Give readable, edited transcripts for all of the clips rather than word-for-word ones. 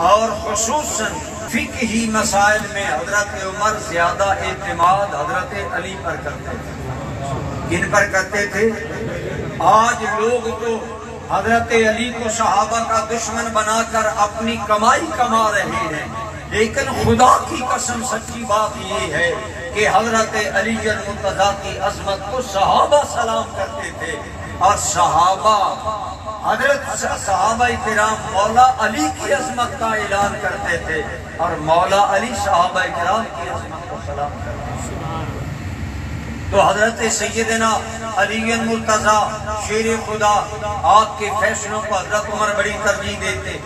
اور خصوصاً فقہی مسائل میں حضرت عمر زیادہ اعتماد حضرت علی پر کرتے تھے۔ کن پر کرتے تھے؟ آج لوگ تو حضرت علی کو صحابہ کا دشمن بنا کر اپنی کمائی کما رہے ہیں، لیکن خدا کی قسم سچی بات یہ ہے کہ حضرت علی المرتضیٰ کی عظمت کو صحابہ سلام کرتے تھے، اور صحابہ کرام مولا علی کی عظمت کا اعلان کرتے تھے، اور مولا علی صحابہ کرام کی عظمت کو سلام کرتے تھے۔ تو حضرت سیدنا علی المرتضیٰ شیر خدا، آپ کے فیصلوں کو حضرت عمر بڑی ترجیح دیتے۔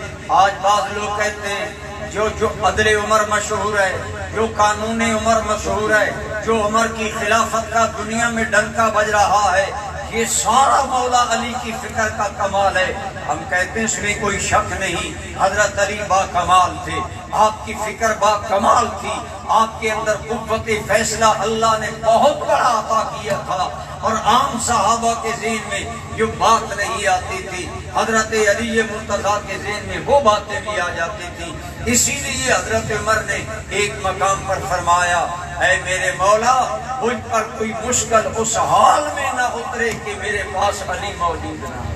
آج بعض لوگ کہتے ہیں جو عدل عمر مشہور ہے، جو قانون عمر مشہور ہے، جو عمر کی خلافت کا دنیا میں ڈنکا بج رہا ہے، یہ سارا مولا علی کی فکر کا کمال ہے۔ ہم کہتے ہیں اس میں کوئی شک نہیں، حضرت علی با کمال تھے، آپ کی فکر با کمال تھی، آپ کے اندر قوت فیصلہ اللہ نے بہت بڑا عطا کیا تھا، اور عام صحابہ کے ذہن میں جو بات نہیں آتی تھی، حضرت علی مرتضیٰ کے ذہن میں وہ باتیں بھی آ جاتی تھی۔ اسی لیے حضرت عمر نے ایک مقام پر فرمایا، اے میرے مولا، مجھ پر کوئی مشکل اس حال میں نہ اترے کہ میرے پاس علی موجود نہ ہو۔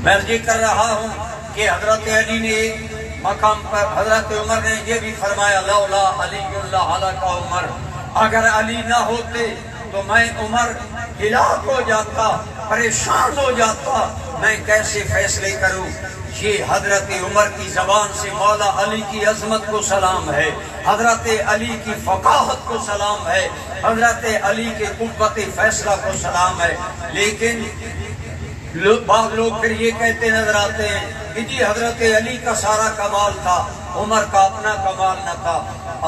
میں یہ کر رہا ہوں کہ حضرت علی نے ایک مقام پر حضرت عمر نے یہ بھی فرمایا، لولا علی اللہ ہلاک عمر، اگر علی نہ ہوتے تو میں عمر ہلاک ہو جاتا، پریشان ہو جاتا، میں کیسے فیصلے کروں۔ یہ حضرت عمر کی زبان سے مولا علی کی عظمت کو سلام ہے، حضرت علی کی فقاہت کو سلام ہے، حضرت علی کے قوت فیصلہ کو سلام ہے۔ لیکن بعض لوگ پھر یہ کہتے نظر آتے ہیں کہ جی حضرت علی کا سارا کمال تھا، عمر کا اپنا کمال نہ تھا۔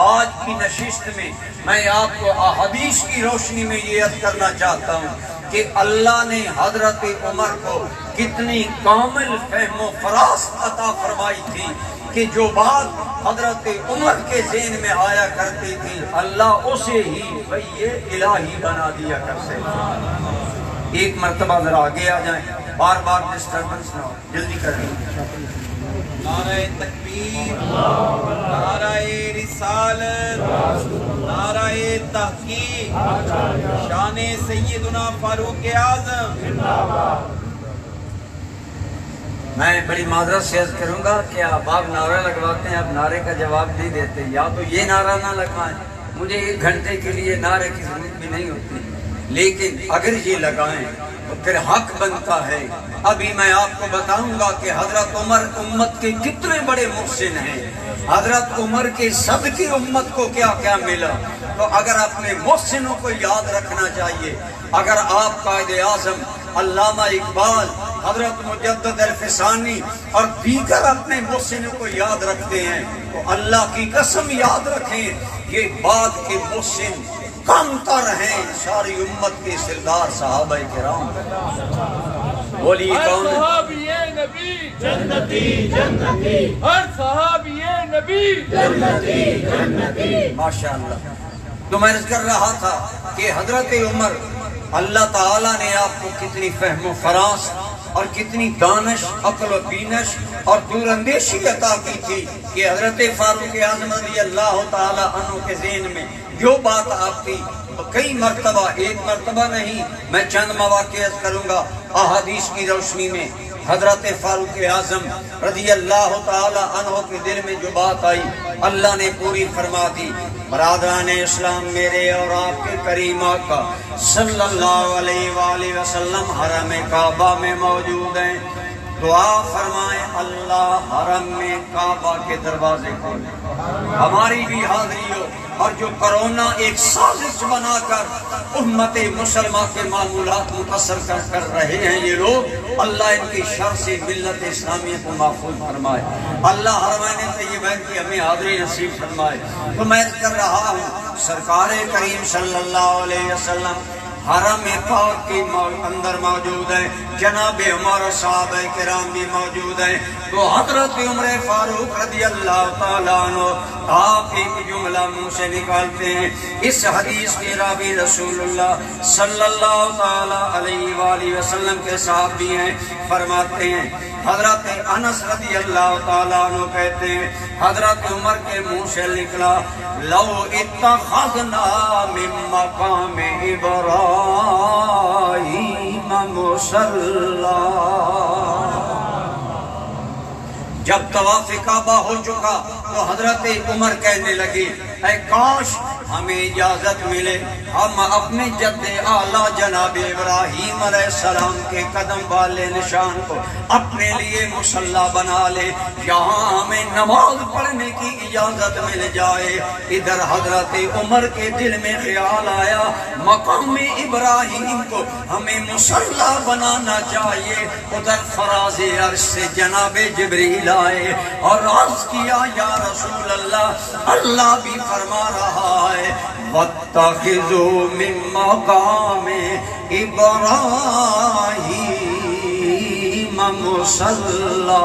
آج کی نشست میں آپ کو احادیث کی روشنی میں یہ عرض کرنا چاہتا ہوں کہ اللہ نے حضرت عمر کو کتنی کامل فہم و فراست عطا فرمائی تھی کہ جو بات حضرت عمر کے ذہن میں آیا کرتی تھی، اللہ اسے ہی یہ الہی بنا دیا کرتے تھے۔ ایک مرتبہ ذرا آگے آ جائیں، بار بار ڈسٹربنس نہ ہو، جلدی کریں۔ نعرہ تکبیر، نعرہ رسالت، نعرہ تحقیق، شان سیدنا فاروق اعظم۔ میں بڑی معذرت سے عرض کروں گا کہ آپ نعرہ لگواتے ہیں، آپ نعرے کا جواب نہیں دیتے، یا تو یہ نعرہ نہ لگوائیں، مجھے 1 گھنٹے کے لیے نعرے کی ضرورت بھی نہیں ہوتی، لیکن اگر یہ لگائیں تو پھر حق بنتا ہے۔ ابھی میں آپ کو بتاؤں گا کہ حضرت عمر امت کے کتنے بڑے محسن ہیں، حضرت عمر کے صدقے امت کو کیا کیا ملا۔ تو اگر اپنے محسنوں کو یاد رکھنا چاہیے، اگر آپ قائد اعظم علامہ اقبال، حضرت مجدد الفسانی اور دیگر اپنے محسنوں کو یاد رکھتے ہیں تو اللہ کی قسم یاد رکھیں، یہ بات کے محسن کم تر ہیں ساری امت کے سردار صحابہ کرام۔ بولیے کون؟ ہر صحابی نبی جنتی جنتی، ہر صحابی نبی جنتی جنتی۔ ماشاءاللہ۔ تو میں عرض کر رہا تھا کہ حضرت عمر، اللہ تعالیٰ نے آپ کو کتنی فہم و فراست اور کتنی دانش، عقل و بینش اور دور اندیشی عطا کی تھی کہ حضرت فاروق اعظم رضی اللہ تعالیٰ عنہ کے ذہن میں جو بات آپ کی کئی مرتبہ، 1 مرتبہ نہیں، میں چند مواقع عرض کروں گا احادیث کی روشنی میں، حضرت فاروق اعظم رضی اللہ تعالی عنہ کے دل میں جو بات آئی اللہ نے پوری فرما دی۔ برادران اسلام، میرے اور آپ کے کریم آقا صلی اللہ علیہ وآلہ وسلم حرم کعبہ میں موجود ہیں، دعا فرمائیں اللہ حرم میں کعبہ کے دروازے کھولیں، ہماری بھی حاضری ہو، اور جو کرونا ایک سازش بنا کر امت مسلمہ کے معمولات متاثر کر رہے ہیں یہ لوگ، اللہ ان کی شر سے ملت اسلامیہ کو محفوظ فرمائے، اللہ حرمین طیبین کی ہمیں حاضری نصیب فرمائے۔ تو میں کر رہا ہوں سرکار کریم صلی اللہ علیہ وسلم حرم پاک کی اندر موجود ہیں، جناب عمر صحابہ کرام بھی موجود ہیں، تو حضرت عمر فاروق رضی اللہ تعالیٰ عنہ آپ ایک جملہ منہ سے نکالتے ہیں۔ اس حدیث کے راوی رسول اللہ صلی اللہ تعالیٰ علیہ وآلہ وسلم کے صحابی ہیں، فرماتے ہیں حضرت انس رضی اللہ تعالیٰ عنہ کہتے ہیں حضرت عمر کے منہ سے نکلا لو اتخذنا من مقام ابراہیم مصلی۔ جب طواف کعبہ ہو چکا تو حضرت عمر کہنے لگے اے کاش ہمیں اجازت ملے ہم اپنے جد اعلیٰ جناب ابراہیم علیہ السلام کے قدم والے نشان کو اپنے لیے مصلی بنا لے، یہاں ہمیں نماز پڑھنے کی اجازت مل جائے۔ ادھر حضرت عمر کے دل میں خیال آیا مقام ابراہیم کو ہمیں مصلی بنانا چاہیے۔ ادھر فراز عرش سے جناب جبریل آئے اور عرض کیا یا رسول اللہ، اللہ بھی فرما رہا ہے وَاتَّخِذُوا مِن مَّقَامِ إِبْرَاهِيمَ مُصَلًّى۔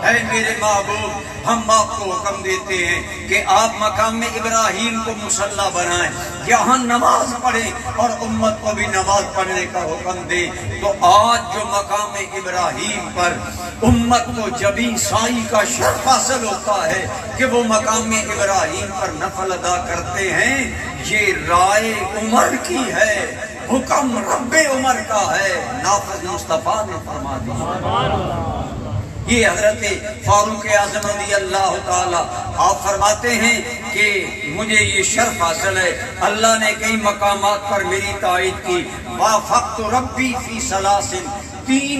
اے میرے محبوب، ہم آپ کو حکم دیتے ہیں کہ آپ مقام ابراہیم کو مصلی بنائیں، یہاں نماز پڑھیں اور امت کو بھی نماز پڑھنے کا حکم دیں۔ تو آج جو مقام ابراہیم پر امت کو جبیں سائی کا شرف حاصل ہوتا ہے کہ وہ مقام ابراہیم پر نفل ادا کرتے ہیں، یہ رائے عمر کی ہے، حکم رب عمر کا ہے، نافذ مصطفیٰ نے فرما دیا۔ یہ حضرت فاروق اعظم رضی اللہ تعالیٰ آپ فرماتے ہیں کہ مجھے یہ شرف حاصل ہے، اللہ نے کئی مقامات پر میری تائید کی، وافقت ربی فی ثلاث، 3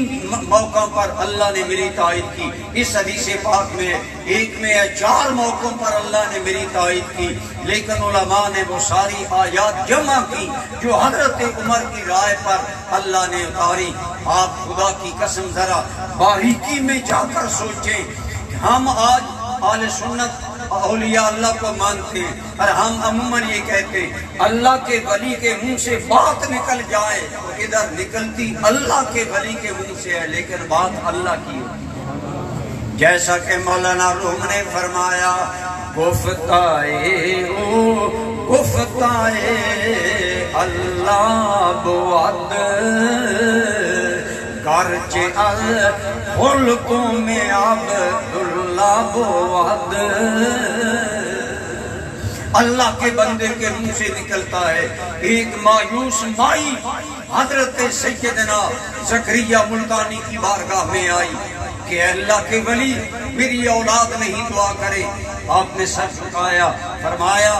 موقعوں پر اللہ نے میری تائید کی۔ اس حدیث پاک میں ایک میں 4 موقعوں پر اللہ نے میری تائید کی، لیکن علماء نے وہ ساری آیات جمع کی جو حضرت عمر کی رائے پر اللہ نے اتاری۔ آپ خدا کی قسم ذرا باریکی میں جا کر سوچیں، ہم آج اہل سنت اولیاء اللہ کو مانتے ہیں اور ہم عموماً یہ کہتے ہیں اللہ کے ولی کے منہ سے بات نکل جائے تو ادھر نکلتی اللہ کے ولی کے منہ سے ہے، لیکن بات اللہ کی ہے۔ جیسا کہ مولانا روم نے فرمایا گفتائے اللہ بود گرچہ الخلق میں عبداللہ بود۔ اللہ کے بندے کے منہ سے نکلتا ہے۔ ایک مایوس مائی حضرت سیدنا زکریا ملتانی کی بارگاہ میں آئی کہ اللہ کے ولی میری اولاد نہیں، دعا کرے۔ آپ نے سر جھکایا، فرمایا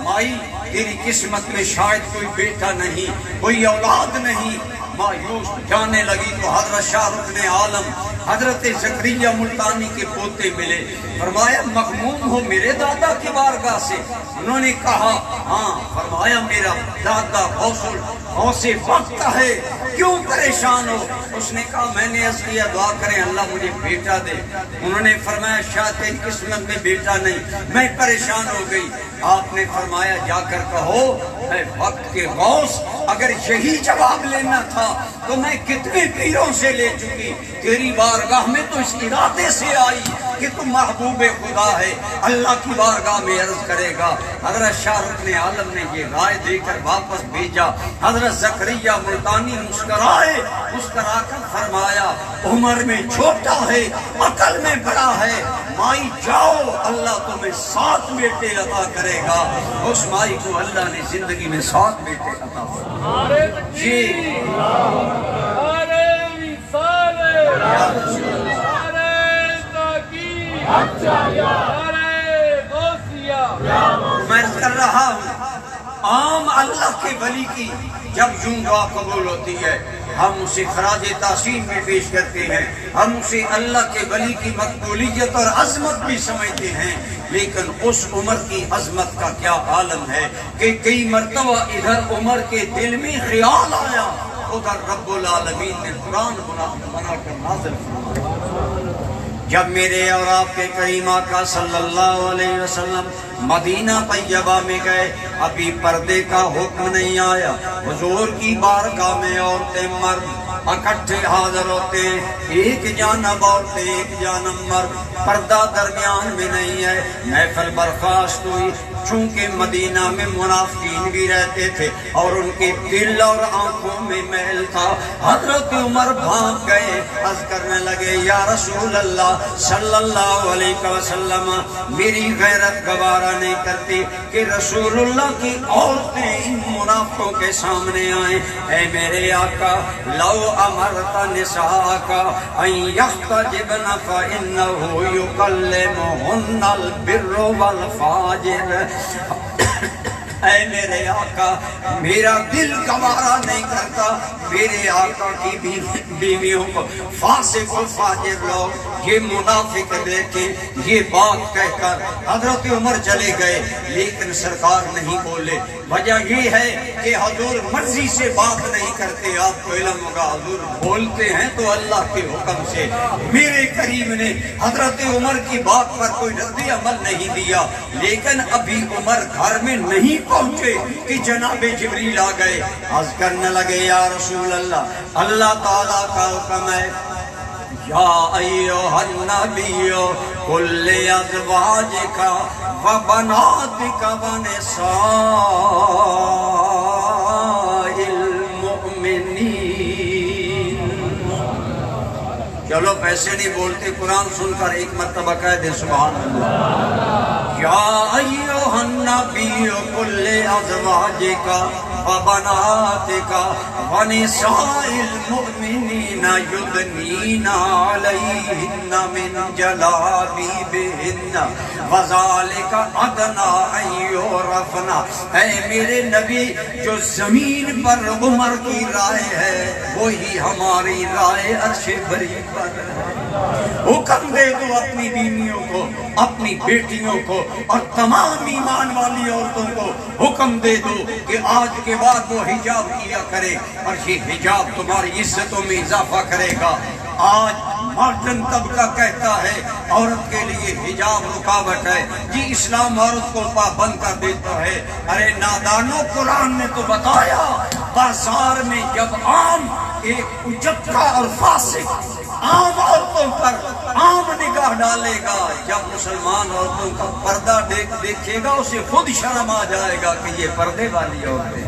مائی تیری قسمت میں شاید کوئی بیٹا نہیں، کوئی اولاد نہیں۔ مایوس جانے لگی تو حضرت شاہ رکن عالم حضرت زکریا ملتانی کے پوتے ملے، فرمایا مغموم ہو میرے دادا کی بارگاہ سے؟ انہوں نے کہا ہاں۔ فرمایا میرا دادا غوث وقت ہے، کیوں پریشان ہو؟ اس نے کہا میں نے عرض کیا دعا کریں اللہ مجھے بیٹا دے۔ انہوں نے فرمایا شاید تیری قسمت میں بیٹا نہیں، میں پریشان ہو گئی۔ آپ نے فرمایا جا کر کہو اے وقت کے غوث، اگر یہی جواب لینا تھا تو میں کتنے پیروں سے لے چکی، تیری بارگاہ میں تو اس ارادے سے آئی کہ تم محبوب خدا ہے، اللہ کی بارگاہ میں عرض کرے گا۔ حضرت شاہ رکن عالم نے یہ رائے دے کر واپس بھیجا۔ حضرت زکریا ملتانی مسکرا کر فرمایا عمر میں چھوٹا ہے، عقل میں بڑا ہے، مائی جاؤ اللہ تمہیں 7 بیٹے عطا کرے گا۔ اس مائی کو اللہ نے زندگی میں 7 بیٹے عطا فرمائے۔ میں کر رہا ہوں عام اللہ کے ولی کی جب یوں دعا قبول ہوتی ہے ہم اسے خراج تحسین میں پیش کرتے ہیں، ہم اسے اللہ کے ولی کی مقبولیت اور عظمت بھی سمجھتے ہیں، لیکن اس عمر کی عظمت کا کیا عالم ہے کہ کئی مرتبہ ادھر عمر کے دل میں خیال آیا، ادھر رب العالمین نے قرآن بنا کر نازل فرمایا۔ جب میرے اور آپ کے کریم آقا صلی اللہ علیہ وسلم مدینہ طیبہ میں گئے، ابھی پردے کا حکم نہیں آیا۔ حضور کی بارگاہ میں عورتیں مرد اکٹھے حاضر ہوتے ہیں، ایک جانب عورتیں ایک جانب مرد، پردہ درمیان میں نہیں ہے۔ محفل برخاست ہوئی، چونکہ مدینہ میں منافقین بھی رہتے تھے اور ان کے دل اور آنکھوں میں میل تھا۔ حضرت عمر بھاگ گئے، عرض کرنے لگے یا رسول اللہ صلی اللہ علیہ وسلم، میری غیرت گوارا نہیں کرتی کہ رسول اللہ کی عورتیں ان منافقوں کے سامنے آئیں۔ اے میرے آقا، لو امرت نساءک ان یحتجبن فانہ یکلمہن البر والفاجر۔ اے میرے آقا، میرا دل گوارا نہیں کرتا میرے آقا کی بیویوں کو فاسق و فاجر لوگ یہ منافق دیکھیں یہ بات کہہ کر حضرت عمر چلے گئے، لیکن سرکار نہیں بولے۔ وجہ یہ ہے کہ حضور مرضی سے بات نہیں کرتے، آپ کو علم ہوگا حضور بولتے ہیں تو اللہ کے حکم سے۔ میرے کریم نے حضرت عمر کی بات پر کوئی رد عمل نہیں دیا، لیکن ابھی عمر گھر میں نہیں پہنچے کہ جناب جبریل آ گئے، عرض کرنے لگے یا رسول اللہ، اللہ تعالیٰ کا حکم ہے یا ایھا النبی قل لازواجک وبناتک ونساء المؤمنین۔ چلو پیسے نہیں بولتے، قرآن سن کر ایک مرتبہ کہہ دے سبحان اللہ۔ یا ایھا النبی قل لازواجک وبناتک ونساء المؤمنین یدنین علیہن من جلابیبہن وذالک ادنی ان یعرفن۔ اے میرے نبی، جو زمین پر عمر کی رائے ہے وہی ہماری رائے عرش بری پر ہے۔ حکم دے دو اپنی بیویوں کو، اپنی بیٹیوں کو اور تمام ایمان والی عورتوں کو حکم دے دو کہ آج کے بعد وہ حجاب کیا کرے، اور یہ حجاب تمہاری عزتوں میں اضافہ کرے گا۔ آج ماڈرن طبقہ کہتا ہے عورت کے لیے حجاب رکاوٹ ہے، جی اسلام عورت کو پابند کر دیتا ہے۔ ارے نادانوں، قرآن نے تو بتایا بازار میں جب عام ایک اجتکا اور فاسق عام عورتوں پر عام نگاہ ڈالے گا، جب مسلمان عورتوں کا پردہ دیکھے گا اسے خود شرم آ جائے گا کہ یہ پردے والی عورتیں۔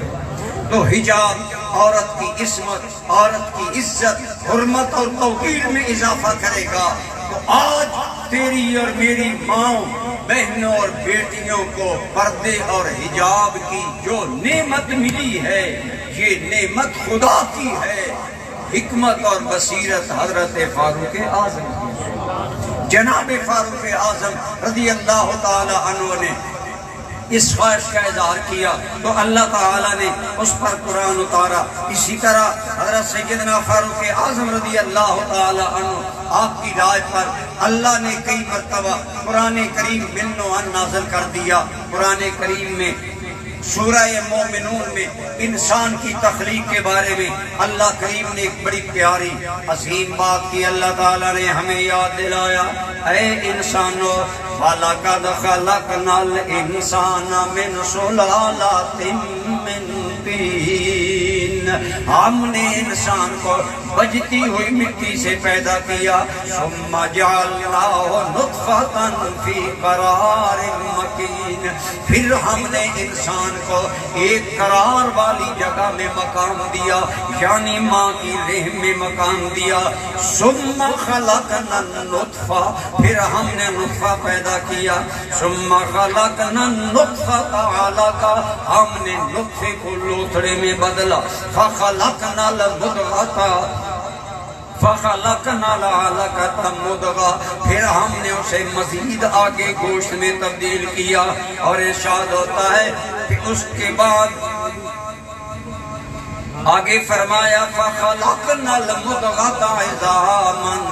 تو حجاب عورت کی عصمت، عورت کی عزت، حرمت اور توقیر میں اضافہ کرے گا۔ تو آج تیری اور میری ماؤں، بہنوں اور بیٹیوں کو پردے اور حجاب کی جو نعمت ملی ہے، یہ نعمت خدا کی ہے۔ حکمت اور بصیرت حضرت فاروق اعظم کی، جناب فاروق اعظم رضی اللہ تعالی عنہ نے اس خواہش کا اظہار کیا تو اللہ تعالیٰ نے اس پر قرآن اتارا۔ اسی طرح حضرت سیدنا فاروق اعظم رضی اللہ تعالی عنہ آپ کی رائے پر اللہ نے کئی مرتبہ قرآن کریم من و عن نازل کر دیا۔ قرآن کریم میں سورہ مومنون میں انسان کی تخلیق کے بارے میں اللہ کریم نے ایک بڑی پیاری عظیم بات کی۔ اللہ تعالیٰ نے ہمیں یاد دلایا، اے انسانو وَلَقَدْ خَلَقْنَا الْإِنسَانَ مِنْ سُلَالَةٍ مِّن طِينٍ۔ ہم نے انسان کو بجتی ہوئی مٹی سے پیدا کیا، ثُمَّ جَعَلْنَاهُ نُطْفَةً فِي قَرَارٍ مَّكِينٍ۔ پھر ہم نے انسان کو ایک قرار والی جگہ میں مقام دیا، یعنی ماں کی رحم میں مقام دیا۔ ثُمَّ خَلَقْنَا النُّطْفَةَ، پھر ہم نے نطفہ پیدا کیا۔ ثُمَّ خَلَقْنَا النُّطْفَةَ عَلَقَةً، ہم نے نطفے کو لوتھڑے میں بدلا۔ فَخَلَقْنَا الْمُضْغَةَ فَخَلَقْنَا الْعَلَقَةَ مُضْغَةً، پھر ہم نے اسے مزید آگے گوشت میں تبدیل کیا۔ اور ارشاد ہوتا ہے کہ اس کے بعد آگے فرمایا فَخَلَقْنَا الْمُضْغَةَ عِظَامًا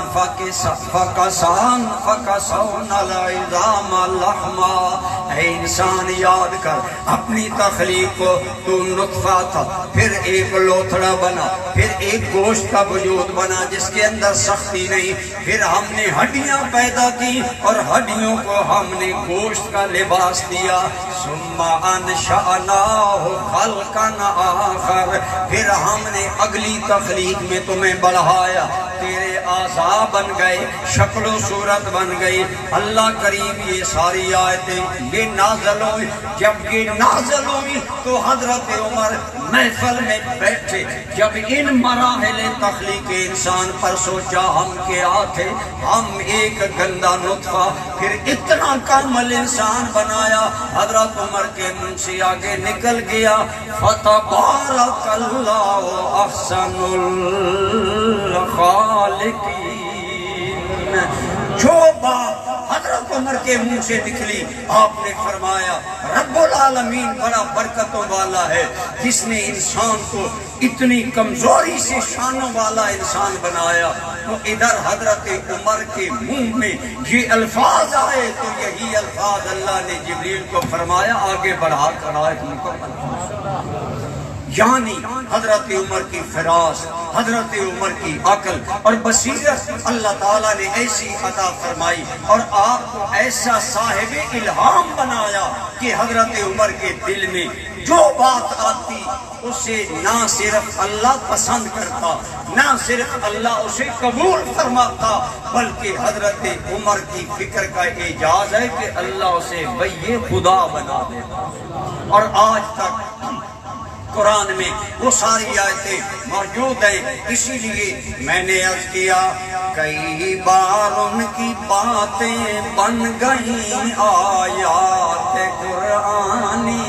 فَكَسَوْنَا الْعِظَامَ لَحْمًا۔ اے انسان یاد کر اپنی تخلیق کو، تو نطفہ تھا، پھر ایک لوتھڑا بنا، پھر ایک گوشت کا وجود بنا جس کے اندر سختی نہیں، پھر ہم نے ہڈیاں پیدا کی اور ہڈیوں کو ہم نے گوشت کا لباس دیا۔ ثُمَّ أَنشَأْنَاهُ خَلْقًا آخَرَ، پھر ہم نے اگلی تخلیق میں تمہیں بڑھایا، تیرے اعضاء بن گئے، شکل و صورت بن گئی۔ اللہ کریم یہ ساری آیتیں یہ نازل ہوئی، جب یہ نازل ہوئی تو حضرت عمر محفل میں بیٹھے، جب ان مراحل تخلیق انسان پر سوچا ہم کیا تھے، ہم ایک گندا نطفہ، پھر اتنا کامل انسان بنایا۔ حضرت عمر کے منہ سے آگے نکل گیا فَتَبَارَكَ اللَّهُ أَحْسَنُ الْخَالِقِينَ۔ جو بات حضرت عمر کے منہ سے نکلی، آپ نے فرمایا رب العالمین بڑا برکتوں والا ہے جس نے انسان کو اتنی کمزوری سے شانوں والا انسان بنایا۔ تو ادھر حضرت عمر کے منہ میں یہ الفاظ آئے تو یہی الفاظ اللہ نے جبریل کو فرمایا آگے بڑھا کر آیت مکمل۔ یعنی حضرت عمر کی فراست، حضرت عمر کی عقل اور بصیرت اللہ تعالیٰ نے ایسی عطا فرمائی اور آپ کو ایسا صاحب الہام بنایا کہ حضرت عمر کے دل میں جو بات آتی اسے نہ صرف اللہ پسند کرتا، نہ صرف اللہ اسے قبول فرماتا، بلکہ حضرت عمر کی فکر کا اعجاز ہے کہ اللہ اسے ولی خدا بنا دیتا۔ اور آج تک قرآن میں وہ ساری آیتیں موجود ہیں، اسی لیے میں نے عرض کیا کئی بار ان کی باتیں بن گئیں آیات قرآنی،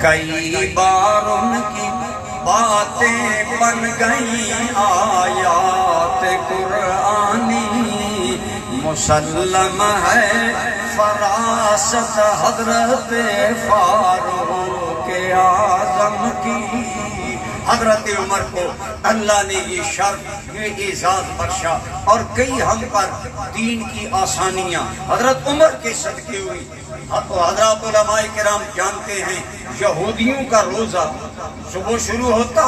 کئی بار ان کی باتیں بن گئیں آیات قرآنی، مسلم ہے فراست حضرت فاروق اعظم کی۔ حضرت عمر کو اللہ نے یہ شرف، یہ اعزاز بخشا اور کئی ہم پر دین کی آسانیاں حضرت عمر کے صدقے ہوئی۔ حضرات علماء کرام جانتے ہیں یہودیوں کا روزہ صبح شروع ہوتا،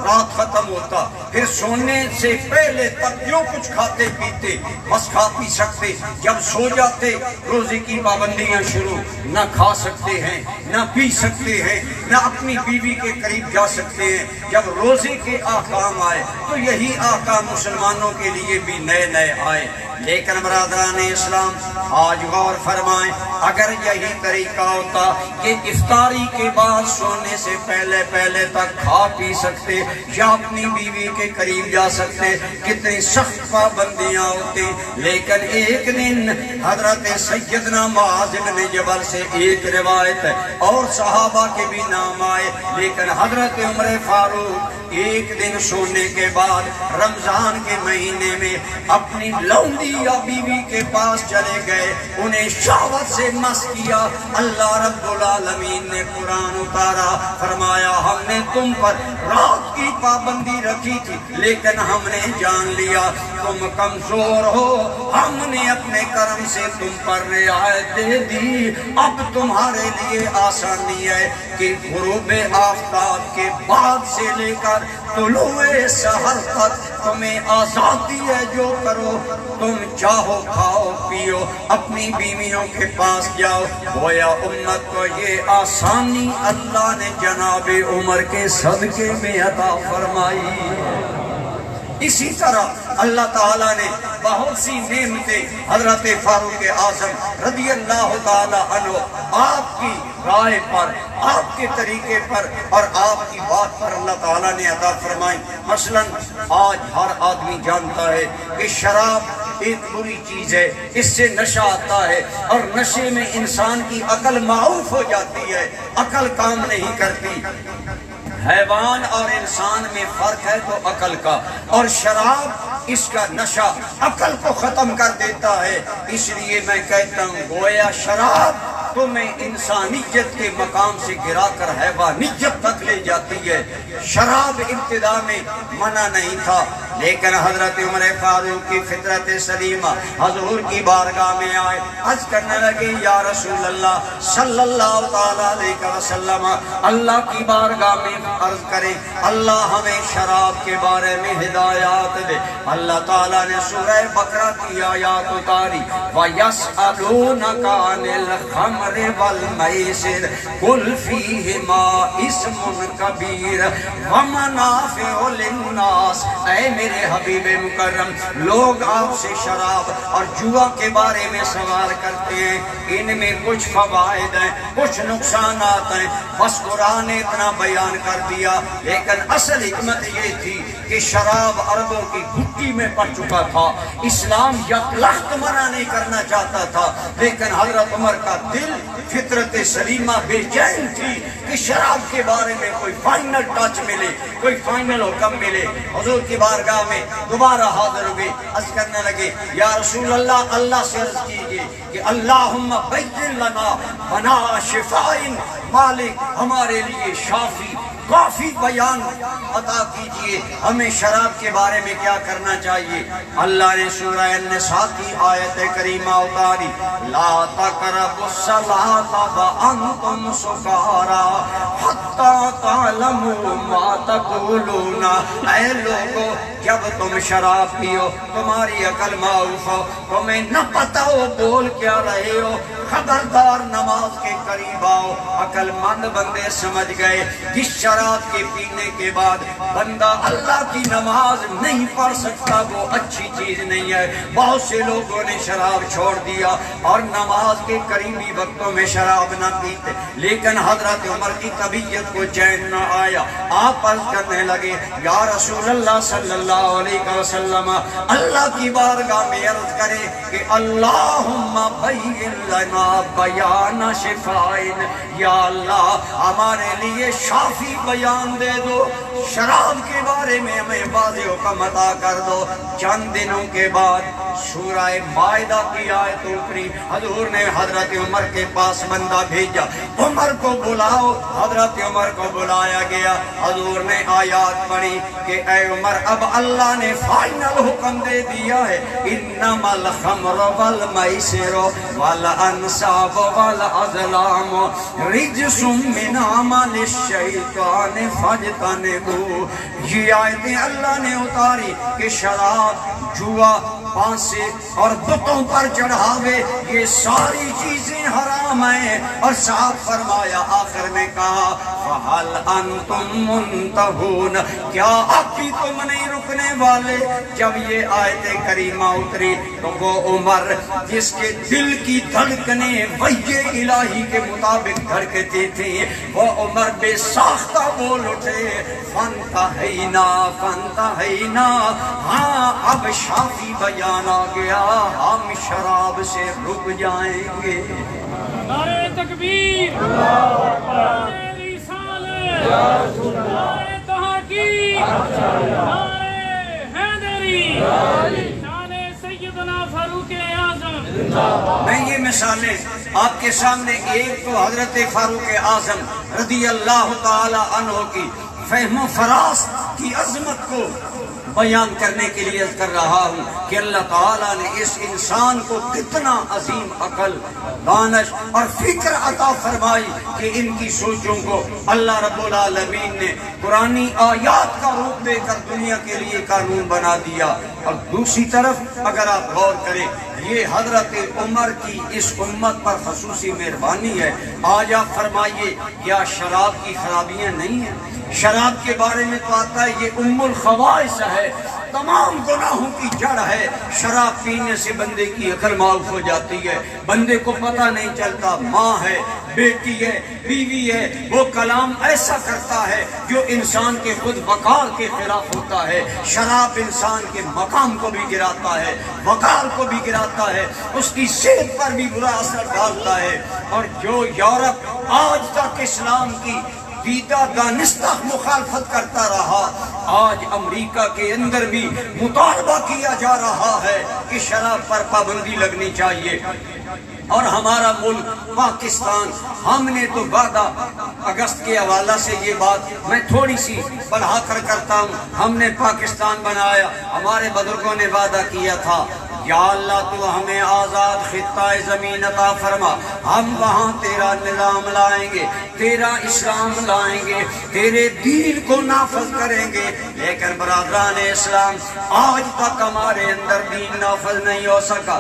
رات ختم ہوتا، پھر سونے سے پہلے تک جو کچھ کھاتے پیتے بس کھا پی سکتے، جب سو جاتے روزے کی پابندیاں شروع، نہ کھا سکتے ہیں، نہ پی سکتے ہیں، نہ اپنی بیوی کے قریب جا سکتے ہیں۔ جب روزے کے احکام آئے تو یہی احکام مسلمانوں کے لیے بھی نئے نئے آئے۔ لیکن برادران اسلام آج غور فرمائیں، اگر یہی طریقہ ہوتا کہ افطاری کے بعد سونے سے پہلے تک کھا پی سکتے یا اپنی بیوی کے قریب جا سکتے، کتنی سخت پابندیاں ہوتی۔ لیکن ایک دن حضرت سیدنا معاذ بن جبل سے ایک روایت ہے اور صحابہ کے بھی نام آئے، لیکن حضرت عمر فاروق ایک دن سونے کے بعد رمضان کے مہینے میں اپنی لونڈی یا بیوی کے پاس چلے گئے، انہیں شہوت سے مست کیا۔ اللہ رب العالمین نے قرآن اتارا، فرمایا ہم نے تم پر رات کی پابندی رکھی تھی لیکن ہم نے جان لیا تم کمزور ہو، ہم نے اپنے کرم سے تم پر رعایت دے دی۔ اب تمہارے لیے آسانی ہے کہ غروب آفتاب کے بعد سے لے کر طلوع سحر تک تمہیں آزادی ہے، جو کرو تم چاہو کھاؤ پیو، اپنی بیویوں کے پاس جاؤ۔ گویا امت کو یہ آسانی اللہ نے جناب عمر کے صدقے میں عطا فرمائی۔ اسی طرح اللہ تعالیٰ نے بہت سی نعمتیں حضرت فاروق اعظم رضی اللہ تعالیٰ عنہ آپ کی رائے پر، آپ کے طریقے پر اور آپ کی بات پر اللہ تعالیٰ نے عطا فرمائی۔ مثلا آج ہر آدمی جانتا ہے کہ شراب ایک بری چیز ہے، اس سے نشہ آتا ہے اور نشے میں انسان کی عقل معاف ہو جاتی ہے، عقل کام نہیں کرتی۔ حیوان اور انسان میں فرق ہے تو عقل کا، اور شراب اس کا نشہ عقل کو ختم کر دیتا ہے۔ اس لیے میں کہتا ہوں گویا شراب تمہیں انسانیت کے مقام سے گرا کر حیوانیت تک لے جاتی ہے۔ شراب ابتدا میں منع نہیں تھا، لیکن حضرت عمر فاروق کی فطرت سلیمہ حضور کی بارگاہ میں آئے، عرض کرنے لگے یا رسول اللہ صلی اللہ تعالیٰ علیہ وسلم، اللہ کی بارگاہ میں عرض کریں اللہ ہمیں شراب کے بارے میں ہدایات دے۔ اللہ تعالیٰ نے سورہ بقرہ کی آیات اتاری، وَيَسْأَلُونَكَ عَنِ الْخَمْرِ وَالْمَيْسِرِ قُلْ فِيهِمَا اسْمٌ كَبِيرٌ وَمَنَافِعُ لِلنَّاسِ۔ اے میرے حبیب مکرم، لوگ آپ سے شراب اور جوا کے بارے میں سوال کرتے ہیں، ان میں کچھ فوائد ہیں، کچھ نقصانات ہیں، بس قرآن نے اتنا بیان کر دیا، لیکن اصل حکمت یہ تھی کہ شراب عربوں کی گھٹی میں پڑ چکا تھا۔ اسلام یک لخت منع نہیں کرنا چاہتا تھا، لیکن حضرت عمر کا دل فطرت سلیمہ بے چین تھی کہ شراب کے بارے میں کوئی فائنل ٹچ ملے، کوئی فائنل حکم ملے۔ حضور کی بارگاہ میں دوبارہ حاضر ہوئے، عرض کرنے لگے یا رسول اللہ، اللہ سے عرض کیجئے کہ اللہم بین لنا بنا شفائن، مالک ہمارے لیے شافی کافی بیان عطا کیجئے، ہمیں شراب کے بارے میں کیا کرنا چاہیے۔ اللہ نے سورہ النساء کی آیت کریمہ اتاری، لا تقربوا الصلاۃ وانتم سکارا حتی تعلموا ما تقولون۔ اے لوگو، جب تم شراب پیو تمہاری عقل معاف ہو، تمہیں نہ پتہ ہو بول کیا رہے ہو، خبردار نماز کے قریب آؤ۔ عقل مند بندے سمجھ گئے کہ شراب کے پینے کے بعد بندہ اللہ کی نماز نہیں پڑھ سکتا، وہ اچھی چیز نہیں ہے۔ بہت سے لوگوں نے شراب چھوڑ دیا اور نماز کے قریبی وقتوں میں شراب نہ پیتے، لیکن حضرت عمر کی طبیعت کو چین نہ آیا۔ آپ عرض کرنے لگے یا رسول اللہ صلی اللہ علیہ وسلم، اللہ کی بارگاہ میں عرض کرے کہ اللہم بین لنا بیان شفائن، یا اللہ ہمارے لیے شافی بیان دے دو، شراب کے بارے میں ہمیں واضح حکم عطا کر دو۔ چند دنوں کے بعد سورہ مائدہ کی آیت اتری، حضور نے حضرت عمر کے پاس بندہ بھیجا، عمر کو بلاؤ۔ حضرت عمر کو بلایا گیا، حضور نے آیات پڑھی کہ اے عمر، اب اللہ نے فائنل حکم دے دیا ہے، انما الخمر والمیسر والانصاب والازلام رجس من عمل الشیطان فاجتنبوہ۔ یہ آیتیں اللہ نے اتاری کہ شراب، جوا، پانسے اور بتوں پر چڑھاوے، یہ ساری چیزیں حرام ہیں، اور ساتھ فرمایا آخر میں کہا فَهَلْ أَنْتُمْ مُنْتَهُونَ، کیا اب بھی تم نہیں رکنے والے؟ جب یہ آیت کریمہ اتری تو وہ عمر جس کے دل کی دھڑکنیں وحی الہی کے مطابق دھڑکتی تھی، وہ عمر بے ساختہ بول اٹھے فَانْتَهَيْنَا فَانْتَهَيْنَا، ہاں اب شافی بیان آ گیا، ہم شراب سے رک جائیں گے۔ نعرہ تکبیر، نعرہ رسالت، نعرہ تحقیق، نعرہ حیدری، شان سیدنا فاروق اعظم۔ میں یہ مثالیں آپ کے سامنے، ایک تو حضرت فاروق اعظم رضی اللہ تعالی عنہ کی فہم و فراست کی عظمت کو بیان کرنے کے لیے عرض کر رہا ہوں کہ اللہ تعالیٰ نے اس انسان کو کتنا عظیم عقل، دانش اور فکر عطا فرمائی کہ ان کی سوچوں کو اللہ رب العالمین نے قرآنی آیات کا روپ دے کر دنیا کے لیے قانون بنا دیا۔ اور دوسری طرف اگر آپ غور کریں، یہ حضرت عمر کی اس امت پر خصوصی مہربانی ہے۔ آج آپ فرمائیے کیا شراب کی خرابیاں نہیں ہیں؟ شراب کے بارے میں تو آتا ہے یہ ام الخبائث ہے، تمام گناہوں کی جڑ ہے۔ شراب پینے سے بندے کی عقل معاف ہو جاتی ہے، بندے کو پتہ نہیں چلتا، ماں ہے، بیٹی ہے، بیوی ہے، وہ کلام ایسا کرتا ہے جو انسان کے خود وقار کے خلاف ہوتا ہے۔ شراب انسان کے مقام کو بھی گراتا ہے، وقار کو بھی گراتا ہے، اس کی صحت پر بھی برا اثر ڈالتا ہے۔ اور جو یورپ آج تک اسلام کی دیدہ دانستہ مخالفت کرتا رہا، آج امریکہ کے اندر بھی مطالبہ کیا جا رہا ہے کہ شراب پر پابندی لگنی چاہیے۔ اور ہمارا ملک پاکستان، ہم نے تو وعدہ اگست کے حوالہ سے یہ بات میں تھوڑی سی بڑھا کر کرتا ہوں، ہم نے پاکستان بنایا، ہمارے بزرگوں نے وعدہ کیا تھا یا اللہ تو ہمیں آزاد خطہ زمین عطا فرما، ہم وہاں تیرا نظام لائیں گے، تیرا اسلام لائیں گے، تیرے دین کو نافذ کریں گے۔ لیکن برادران اسلام، آج تک ہمارے اندر دین نافذ نہیں ہو سکا۔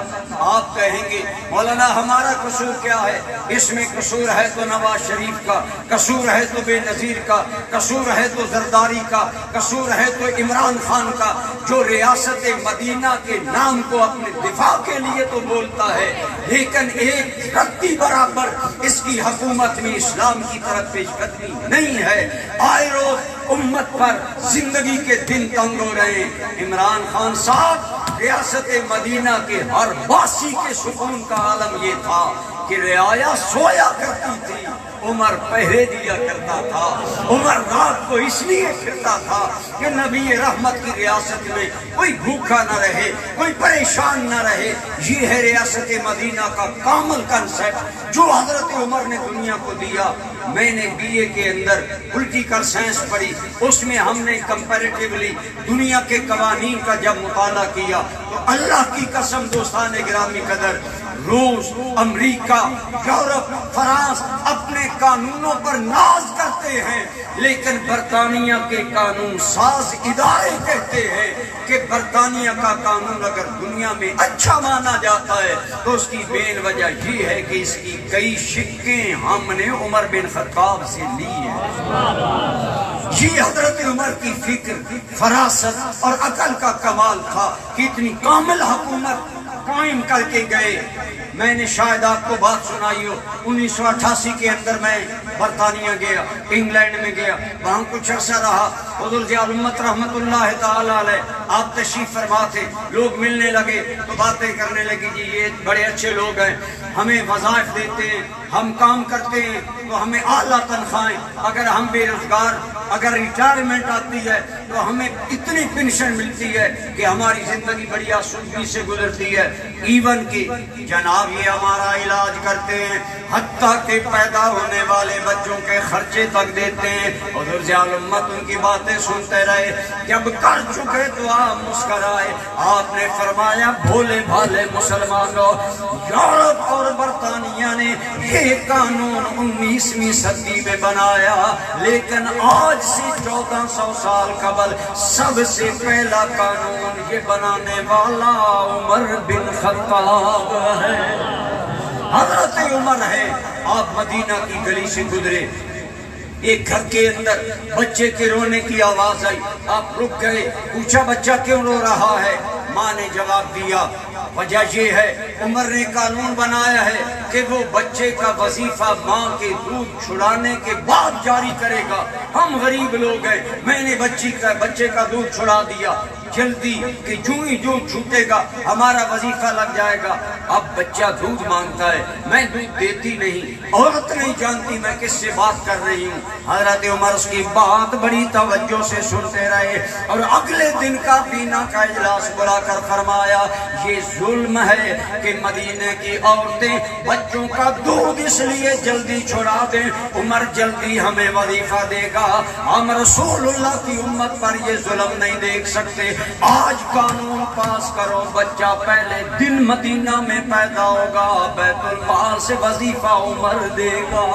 آپ کہیں گے مولانا ہمارا قصور کیا ہے؟ اس میں قصور ہے تو نواز شریف کا، قصور ہے تو بے نظیر کا، قصور ہے تو زرداری کا، قصور ہے تو عمران خان کا، جو ریاست مدینہ کے نام کو اپنے دفاع کے لیے تو بولتا ہے، لیکن ایک رتی برابر اس کی حکومت میں اسلام کی طرف پیش قدمی نہیں ہے۔ آئے روز امت پر زندگی کے دن تنگ ہو رہے ہیں۔ عمران خان صاحب، ریاست مدینہ کے ہر باسی کے سکون کا عالم یہ تھا کہ رعایا سویا کرتی تھی، عمر پہرے دیا کرتا تھا، عمر رات کو اس لیے پھرتا تھا کہ نبی رحمت کی ریاست میں کوئی بھوکا نہ رہے، کوئی پریشان نہ رہے۔ یہ ہے ریاست مدینہ کا کامل کنسپٹ جو حضرت عمر نے دنیا کو دیا۔ میں نے بی اے کے اندر پولیٹیکل سائنس پڑھی، اس میں ہم نے کمپیریٹیولی دنیا کے قوانین کا جب مطالعہ کیا تو اللہ کی قسم دوستان گرامی قدر، روس، امریکہ، یورپ، فرانس اپنے قانونوں پر ناز کرتے ہیں، لیکن برطانیہ کے قانون ساز ادارے کہتے ہیں کہ برطانیہ کا قانون اگر دنیا میں اچھا مانا جاتا ہے تو اس کی بین وجہ یہ ہے کہ اس کی کئی شکیں ہم نے عمر بن خطاب سے لی ہیں۔ یہ حضرت عمر کی فکر، فراست اور عقل کا کمال تھا کہ اتنی کامل حکومت قائم کر کے گئے۔ میں نے شاید آپ کو بات سنائی ہو، 1988 کے اندر میں برطانیہ گیا، انگلینڈ میں گیا، وہاں کچھ عرصہ رہا۔ حضور ضیاء الامت رحمت اللہ تعالی علیہ آپ تشریف فرما تھے، لوگ ملنے لگے تو باتیں کرنے لگی، جی یہ بڑے اچھے لوگ ہیں، ہمیں وظائف دیتے ہیں، ہم کام کرتے ہیں تو ہمیں اعلیٰ تنخواہیں، اگر ہم بے روزگار، اگر ریٹائرمنٹ آتی ہے تو ہمیں اتنی پینشن ملتی ہے کہ ہماری زندگی بڑی آسودگی سے گزرتی ہے۔ ایون کہ جناب یہ ہمارا علاج کرتے ہیں، حتیٰ کہ پیدا ہونے والے بچوں کے خرچے تک دیتے ہیں۔ حضور ضیاء الامت ان کی باتیں سنتے رہے، جب کر چکے تو آپ مسکرائے۔ آپ نے فرمایا بھولے بھالے مسلمانوں، یورپ اور برطانیہ نے یہ قانون 19ویں صدی میں بنایا، لیکن آج سے 1400 سال قبل سب سے پہلا قانون یہ بنانے والا عمر بن خطاب ہے، حضرت عمر ہے۔ آپ مدینہ کی گلی سے گزرے، ایک گھر کے اندر بچے کے رونے کی آواز آئی، آپ رک گئے، پوچھا بچہ کیوں رو رہا ہے؟ ماں نے جواب دیا وجہ یہ ہے عمر نے قانون بنایا ہے کہ وہ بچے کا وظیفہ ماں کے دودھ چھڑانے کے بعد جاری کرے گا۔ ہم غریب لوگ ہیں، میں نے بچے کا دودھ چھڑا دیا، جلدی کہ جو ہی دودھ چھوٹے گا ہمارا وظیفہ لگ جائے گا۔ اب بچہ دودھ مانگتا ہے، میں دودھ دیتی نہیں، عورت نہیں جانتی میں کس سے بات کر رہی ہوں۔ حضرت عمر اس کی بات بڑی توجہ سے سنتے رہے اور اگلے دن کابینہ کا اجلاس بلا کر فرمایا یہ ظلم ہے کہ مدینے کی عورتیں بچوں کا دودھ اس لیے جلدی چھڑا دیں، عمر جلدی ہمیں وظیفہ دے گا، ہم رسول اللہ کی امت پر یہ ظلم نہیں دیکھ سکتے۔ آج قانون پاس کرو، بچہ پہلے دن مدینہ میں پیدا ہوگا، بیت المال سے وظیفہ عمر دے گا۔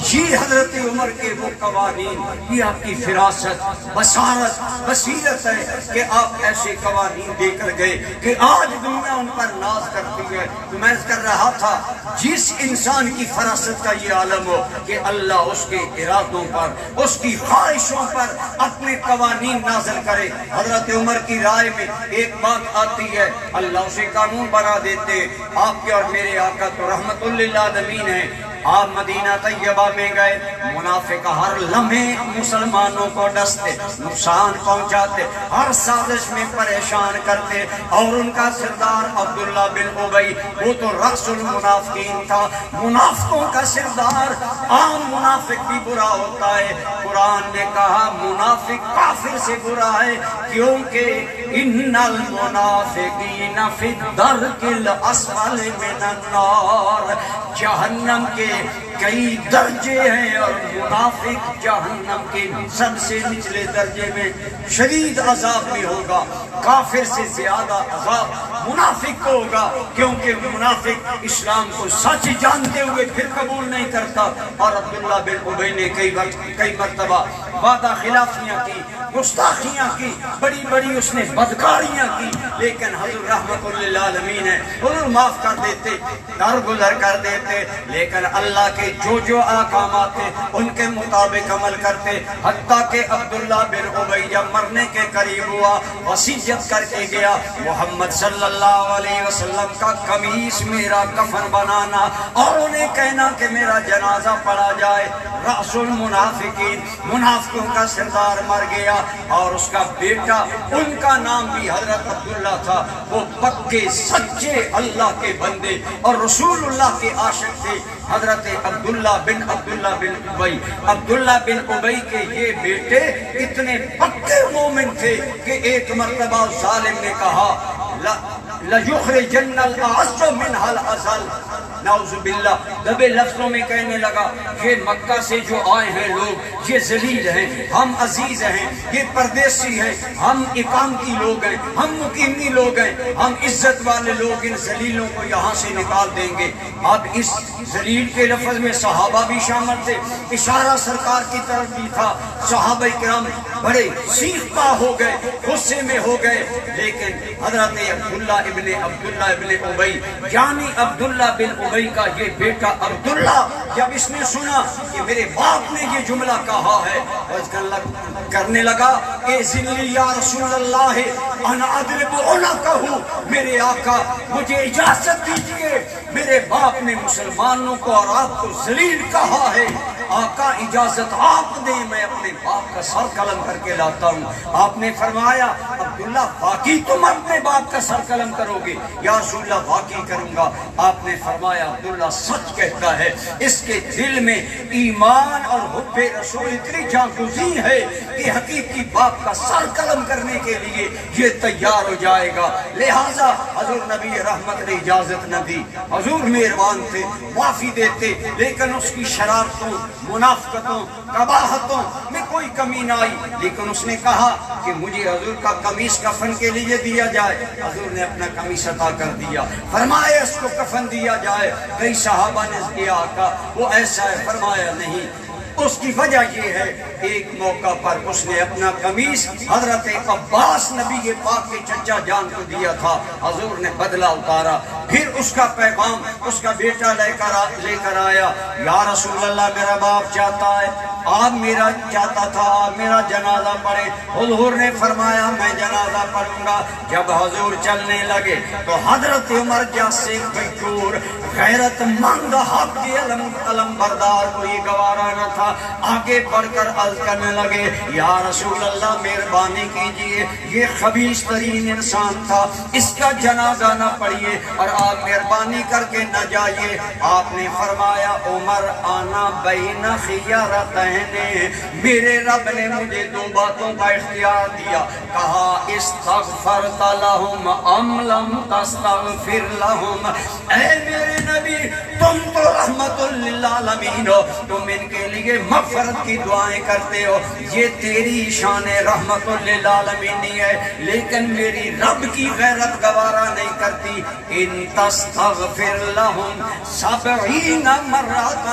یہ حضرت عمر کے وہ قوانین، یہ آپ کی فراست، بصارت، بصیرت ہے کہ آپ ایسے قوانین دے کر گئے کہ آج دنیا ان پر ناز کرتی ہے۔ تو میں کر رہا تھا جس انسان کی فراست کا یہ عالم ہو کہ اللہ اس کے ارادوں پر، اس کی خواہشوں پر اپنے قوانین نازل کرے۔ حضرت عمر کی رائے میں ایک بات آتی ہے، اللہ اسے قانون بنا دیتے۔ آپ کے اور میرے آقا تو رحمت للعالمین ہیں، آپ مدینہ طیبہ میں گئے، منافق ہر لمحے مسلمانوں کو ڈستے، نقصان پہنچاتے، ہر سازش میں پریشان کرتے، اور ان کا سردار عبداللہ بن ابی وہ تو رأس المنافقین تھا، منافقوں کا سردار۔ عام منافق بھی برا ہوتا ہے، قرآن نے کہا منافق کافر سے برا ہے، کیونکہ ان المنافقین فی الدرک الاسفل من النار، جہنم کے کئی درجے ہیں اور منافق جہنم کے سب سے نچلے درجے میں شدید عذاب میں ہوگا، کافر سے زیادہ عذاب منافق کو ہوگا، کیونکہ منافق اسلام کو سچ جانتے ہوئے پھر قبول نہیں کرتا۔ اور عبداللہ بن ابی نے کئی مرتبہ وعدہ خلافیاں کی، گستاخیاں کی، بڑی بڑی اس نے بدکاریاں کی، لیکن حضور رحمت للعالمین ہے، حضور معاف کر دیتے، درگزر کر دیتے، لیکن اللہ کے جو احکامات تھے ان کے مطابق عمل کرتے۔ حتیٰ کہ عبداللہ بن ابی جب مرنے کے قریب ہوا، وصیت کر کے گیا محمد صلی اللہ علیہ وسلم کا قمیص میرا کفن بنانا، اور انہیں کہنا کہ میرا جنازہ پڑھا جائے۔ رأس المنافقین، منافقوں کا سردار مر گیا، اور اس کا بیٹا، ان کا نام بھی حضرت عبداللہ تھا، وہ پکے سچے اللہ کے بندے اور رسول اللہ کے عاشق تھے، حضرت عبداللہ بن ابی۔ عبداللہ بن ابی کے یہ بیٹے اتنے پکے مومن تھے کہ ایک مرتبہ ظالم نے کہا لَيُخْرِجَنَّ الْأَعَزُّ مِنْهَا الْأَذَلَّ، نعوذ باللہ، دبے لفظوں میں کہنے لگا یہ مکہ سے جو آئے ہیں لوگ یہ ذلیل ہیں، ہم عزیز ہیں، یہ پردیسی ہیں، ہم اقامتی لوگ ہیں، ہم مقیمی لوگ ہیں، ہم عزت والے لوگ، ان ذلیلوں کو یہاں سے نکال دیں گے۔ اب اس ذلیل کے لفظ میں صحابہ بھی شامل تھے، اشارہ سرکار کی طرف بھی تھا، صحابہ کرام بڑے سیخ پا ہو گئے، غصے میں ہو گئے، لیکن حضرت عبداللہ ابن ابی یعنی عبداللہ بن ابی کا یہ بیٹا عبداللہ جب اس نے سنا کہ میرے باپ نے یہ جملہ کہا ہے، کرنے لگا اے ذلی یا رسول اللہ انا اضرب عنقہ، میرے آقا مجھے اجازت دیجئے، میرے باپ نے مسلمانوں کو اور آپ کو ذلیل کہا ہے، آقا اجازت آپ دیں، میں اپنے باپ کا سر قلم کر کے لاتا ہوں۔ آپ نے فرمایا عبداللہ واقعی تم اپنے باپ کا سر قلم کرو گے؟ یا رسول اللہ واقعی کروں گا۔ آپ نے فرمایا عبداللہ سچ کہتا ہے، اس کے دل میں ایمان اور حب رسول اتنی جاگزی ہے کہ حقیقی باپ کا سر قلم کرنے کے لیے یہ تیار ہو جائے گا۔ لہٰذا حضور نبی رحمت نے اجازت نہ دی، حضور مہربان تھے، معافی دیتے، لیکن اس کی شرارتوں، منافقتوں، قباحتوں میں کوئی کمی نہ آئی، لیکن اس نے کہا کہ مجھے حضور کا قمیص کفن کے لیے دیا جائے۔ حضور نے اپنا قمیص عطا کر دیا، فرمایا اس کو کفن دیا جائے۔ کئی صحابہ نے کیا آقا وہ ایسا ہے، فرمایا نہیں۔ اس کی وجہ یہ ہے ایک موقع پر اس نے اپنا قمیص حضرت عباس نبی پاک کے چچا جان کو دیا تھا، حضور نے بدلہ اتارا، پھر اس کا پیغام اس کا بیٹا لے کر آیا، یا رسول اللہ میرا باپ چاہتا ہے، آپ میرا چاہتا تھا آپ میرا جنازہ پڑھے۔ حضور نے فرمایا میں جنازہ پڑھوں گا۔ جب حضور چلنے لگے تو حضرت عمر جیسے غیور غیرت مند حق کے علم بردار کو یہ گوارا نہ تھا، آگے بڑھ کر عرض کرنے لگے یا رسول اللہ مہربانی کیجئے، یہ خبیث ترین انسان تھا، اس کا جنازہ نہ پڑھیے اور آپ مہربانی کر کے نہ جائیے۔ آپ نے فرمایا عمر آنا بین خیارتین، میرے رب نے مجھے دو باتوں کا اختیار دیا، کہا استغفرت لہم ام لم تستغفر لہم، اے میرے نبی تم تو رحمت للعالمین ہو، تم ان کے لیے مغفرت کی دعائیں کرتے ہو، یہ تیری شان رحمت للعالمین نہیں ہے، لیکن میری رب کی غیرت گوارا نہیں کرتی۔ ان تستغفر لہم 70 مرۃ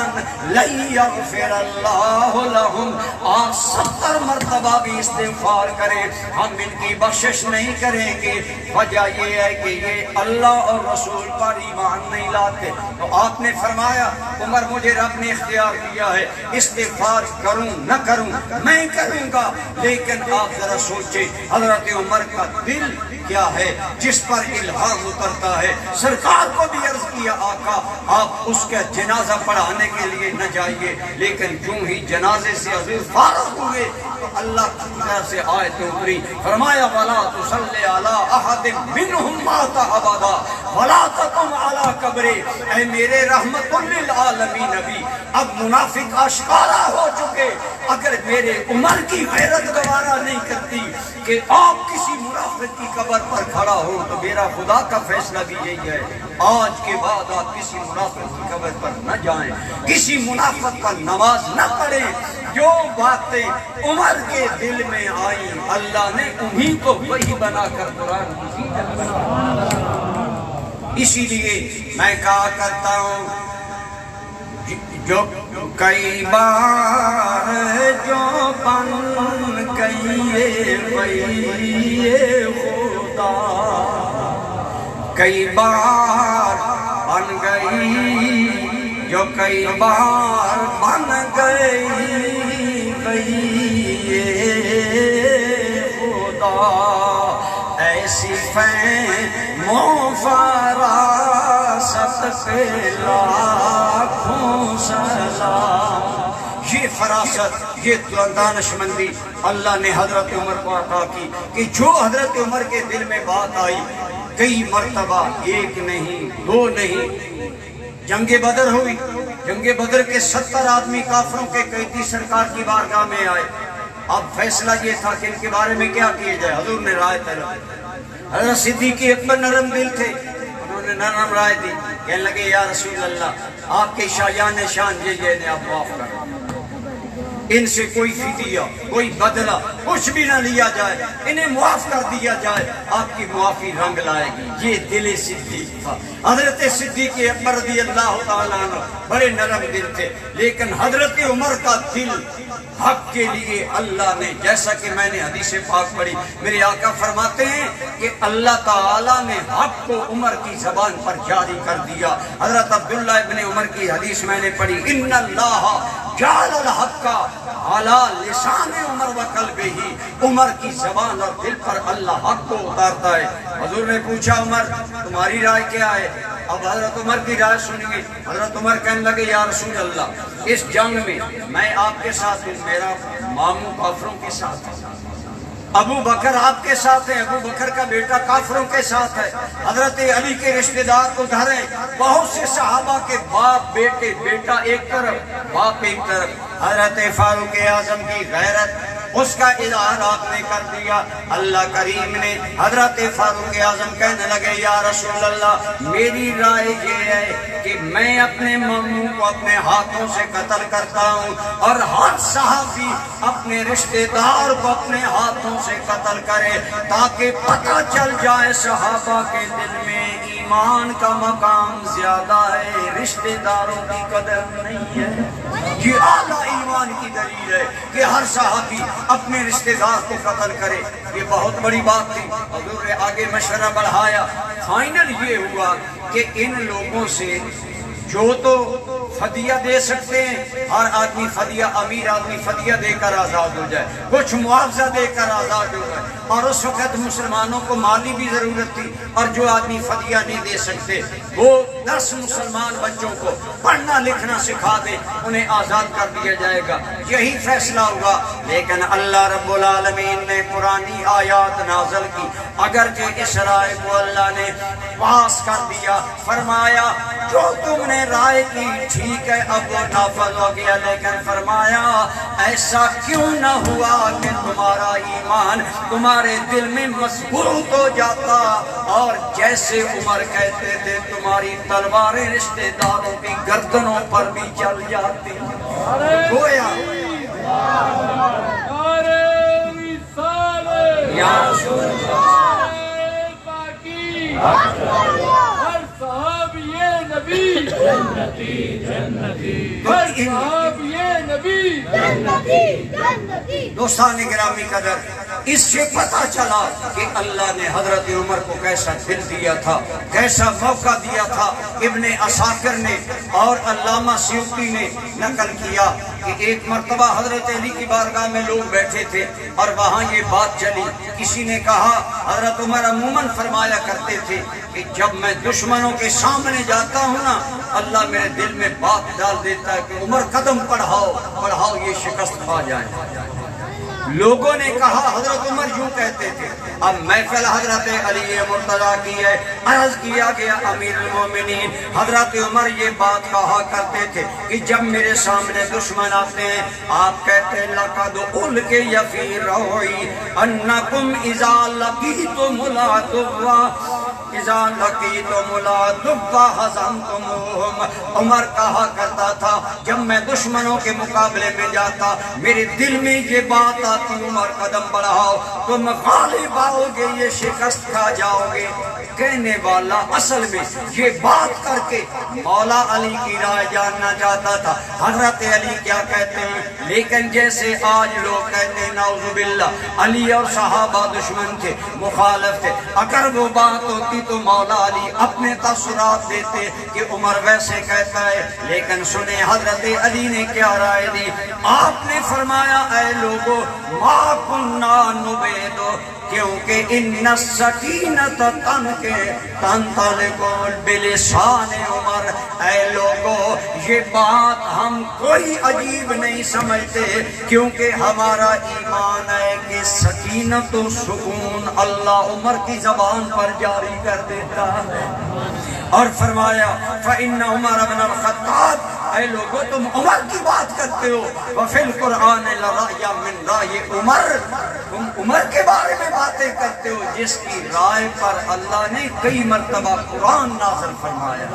لن یغفر اللہ لہم، آپ 70 مرتبہ بھی استغفار کریں ہم ان کی بخشش نہیں کریں گے۔ وجہ یہ ہے کہ یہ اللہ اور رسول پر ایمان نہیں لاتے۔ تو آپ نے فرمایا عمر مجھے رب نے اختیار دیا ہے، استغفار کروں نہ کروں میں کروں گا، لیکن آپ ذرا سوچیں حضرت عمر کا دل کیا ہے جس پر الہام اترتا ہے. سرکار کو بھی عرض کیا آقا آپ اس کا جنازہ پڑھانے کے لیے نہ جائیے، لیکن کیوں ہی جنازے سے حضور فارغ ہوئے تو اللہ کی طرف سے آیت اتری، فرمایا وَلَا تُصَلِّ عَلَىٰ أَحَدٍ مِّنْهُمْ مَاتَ أَبَدًا وَلَا تَقُمْ عَلَىٰ قَبْرِهِ. اے میرے رحمت للعالمین نبی، اب منافق آشکارا ہو چکے، اگر میرے عمر کی غیرت گوارا نہیں کرتی کہ آپ کسی منافق کی قبر پر کھڑا ہو تو میرا خدا کا فیصلہ بھی یہی ہے، آج کے بعد آپ کسی منافق کی قبر پر نہ جائیں، کسی منافق پر نماز نہ پڑھیں. جو باتیں عمر کے دل میں آئیں اللہ نے انہیں کو وہی بنا کر قرآن کی بنا. اسی لیے میں کہا کرتا ہوں جو کئی بار جو بن گئی وہی خدا، کئی بار بن گئی جو کئی بار بن گئی وہی خدا، ایسی فہم و فراست پہ لاکھوں سلام. یہ فراست، یہ دانشمندی اللہ نے حضرت عمر کو عطا کی کہ جو حضرت عمر کے دل میں بات آئی کئی مرتبہ، ایک نہیں دو نہیں، جنگ بدر ہوئی، جنگ بدر کے 70 آدمی کافروں کے قیدی سرکار کی بارگاہ میں آئے. اب فیصلہ یہ تھا کہ ان کے بارے میں کیا کیا جائے. حضور نے رائے طلب، حضرت صدیق اکبر نرم دل تھے، انہوں نے نرم رائے دی، کہنے لگے یا رسول اللہ آپ کے شایان شان یہ آپ معاف کریں، ان سے کوئی فدیہ کوئی بدلہ کچھ بھی نہ لیا جائے، انہیں معاف کر دیا جائے، آپ کی معافی رنگ لائے گی. یہ دل صدیق تھا. حضرت صدیق اکبر رضی اللہ تعالیٰ عنہ بڑے نرم دل تھے، لیکن حضرت عمر کا دل حق کے لیے اللہ نے، جیسا کہ میں نے حدیث پاک پڑھی، میرے آقا فرماتے ہیں کہ اللہ تعالیٰ نے حق کو عمر کی زبان پر جاری کر دیا. حضرت عبداللہ ابن عمر کی حدیث میں نے پڑھی، ان اللہ جعل الحق علی لسان عمر و قلبہ، عمر کی زبان اور دل پر اللہ حق کو اتارتا ہے. حضور نے پوچھا عمر تمہاری رائے کیا ہے؟ اب حضرت عمر کی رائے سنیں گے. حضرت عمر کہنے لگے یا رسول اللہ اس جنگ میں آپ کے ساتھ ہوں، میرا ماموں کافروں کے ساتھ ہے، ابو بکر آپ کے ساتھ ہے، ابو بکر کا بیٹا کافروں کے ساتھ ہے، حضرت علی کے رشتہ دار ادھر ہیں، بہت سے صحابہ کے باپ بیٹے، بیٹا ایک طرف باپ ایک طرف. حضرت فاروق اعظم کی غیرت اس کا اظہار آپ نے کر دیا. اللہ کریم نے حضرت فاروق اعظم کہنے لگے یا رسول اللہ میری رائے یہ ہے کہ میں اپنے ماموں کو اپنے ہاتھوں سے قتل کرتا ہوں اور ہر صحابی اپنے رشتہ دار کو اپنے ہاتھوں سے قتل کرے تاکہ پتہ چل جائے صحابہ کے دل میں ایمان کا مقام زیادہ ہے، رشتہ داروں کی قدر نہیں ہے. یہ اعلیٰ ایمان کی دلیل ہے کہ ہر صحابی اپنے رشتہ دار کو قتل کرے. یہ بہت بڑی بات تھی. حضور نے آگے مشورہ بڑھایا. فائنل یہ ہوا کہ ان لوگوں سے جو تو فدیہ دے سکتے ہیں، ہر آدمی فدیہ، امیر آدمی فدیہ دے کر آزاد ہو جائے، کچھ معاوضہ دے کر آزاد ہو جائے. اور اس وقت مسلمانوں کو مالی بھی ضرورت تھی، اور جو آدمی فدیہ نہیں دے سکتے وہ 10 مسلمان بچوں کو پڑھنا لکھنا سکھا دے، انہیں آزاد کر دیا جائے گا. یہی فیصلہ ہوا. لیکن اللہ رب العالمین نے پرانی آیات نازل کی. اگرچہ اس رائے کو اللہ نے پاس کر دیا، فرمایا جو تم نے رائے کی ٹھیک ہے اب وہ نافذ ہو گیا، لیکن فرمایا ایسا کیوں نہ ہوا کہ تمہارا ایمان تمہارے دل میں مضبوط ہو جاتا اور جیسے عمر کہتے تھے تمہاری تلواریں رشتہ داروں کی گردنوں پر بھی چل جاتی. گویا یا رسول اللہ نبی جنتی جنتی صاحب یہ نبی جنتی جنتی. دوستان گرامی قدر، اس سے پتہ چلا کہ اللہ نے حضرت عمر کو کیسا دل دیا تھا، کیسا موقع دیا تھا۔ ابن عساکر نے اور علامہ سیوطی نے نقل کیا کہ ایک مرتبہ حضرت علی کی بارگاہ میں لوگ بیٹھے تھے اور وہاں یہ بات چلی۔ کسی نے کہا حضرت عمر عموماً فرمایا کرتے تھے کہ جب میں دشمنوں کے سامنے جاتا ہوں نا، اللہ میرے دل میں بات ڈال دیتا ہے کہ عمر قدم بڑھاؤ یہ شکست کھا جائیں۔ لوگوں نے کہا حضرت عمر یوں کہتے تھے۔ اب محفل حضرت علی مرتضیٰ کی ہے، عرض کیا گیا امیر المومنین حضرت عمر یہ بات کہا کرتے تھے کہ جب میرے سامنے دشمن آتے ہیں آپ کہتے ہیں لقد القی فی روعی انکم اذا لقیتم العدو ہزمتموہم۔ عمر کہا کرتا تھا جب میں دشمنوں کے مقابلے میں جاتا میرے دل میں یہ بات آتی عمر قدم بڑھاؤ تم غالب آؤ گے، یہ شکست کھا جاؤ گے۔ کہنے والا اصل میں یہ بات کر کے مولا علی کی رائے جاننا چاہتا تھا حضرت علی کیا کہتے ہیں، لیکن جیسے آج لوگ کہتے ہیں نعوذ باللہ علی اور صحابہ دشمن تھے، مخالف تھے، اگر وہ بات ہوتی تو مولا علی اپنے تاثرات دیتے کہ عمر ویسے کہتا ہے۔ لیکن سنیں حضرت علی نے کیا رائے دی، آپ نے فرمایا اے لوگو ما کننا نبیدو، کیونکہ ان السکینۃ تنطلق بلسان عمر۔ اے لوگو یہ بات ہم کوئی عجیب نہیں سمجھتے، کیونکہ ہمارا ایمان ہے کہ سکینت و سکون اللہ عمر کی زبان پر جاری کر دیتا ہے۔ اور فرمایا فإن عمر بن الخطاب، اے لوگو تم عمر کی بات کرتے ہو، وفی القرآن لرأی من رأی عمر، تم عمر کے بارے میں باتیں کرتے ہو جس کی رائے پر اللہ نے کئی مرتبہ قرآن نازل فرمایا۔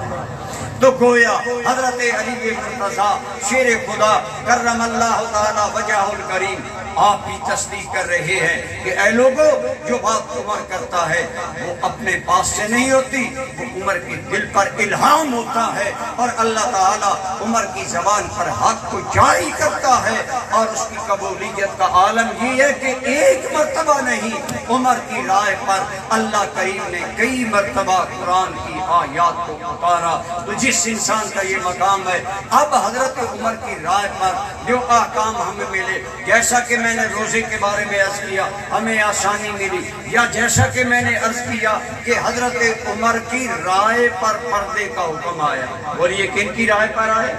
تو گویا حضرت علی مرتضیٰ شیر خدا کرم اللہ تعالی وجہہ الکریم آپ بھی تصدیق کر رہے ہیں کہ اے لوگو جو بات عمر کرتا ہے وہ اپنے پاس سے نہیں ہوتی، وہ عمر کے دل پر الہام ہوتا ہے، اور اللہ تعالیٰ عمر کی زبان پر حق کو جاری کرتا ہے۔ اور اس کی قبولیت کا عالم یہ ہے کہ ایک مرتبہ نہیں، عمر کی رائے پر اللہ کریم نے کئی مرتبہ قرآن کی آیات کو اتارا۔ تو جس انسان کا یہ مقام ہے، اب حضرت عمر کی رائے پر جو احکام ہمیں ملے، جیسا کہ میں نے روزے کے بارے میں عرض کیا ہمیں آسانی ملی، یا جیسا کہ میں نے عرض کیا کہ حضرت عمر کی رائے پر پردے کا حکم آیا۔ اور یہ کن کی رائے پر آئے؟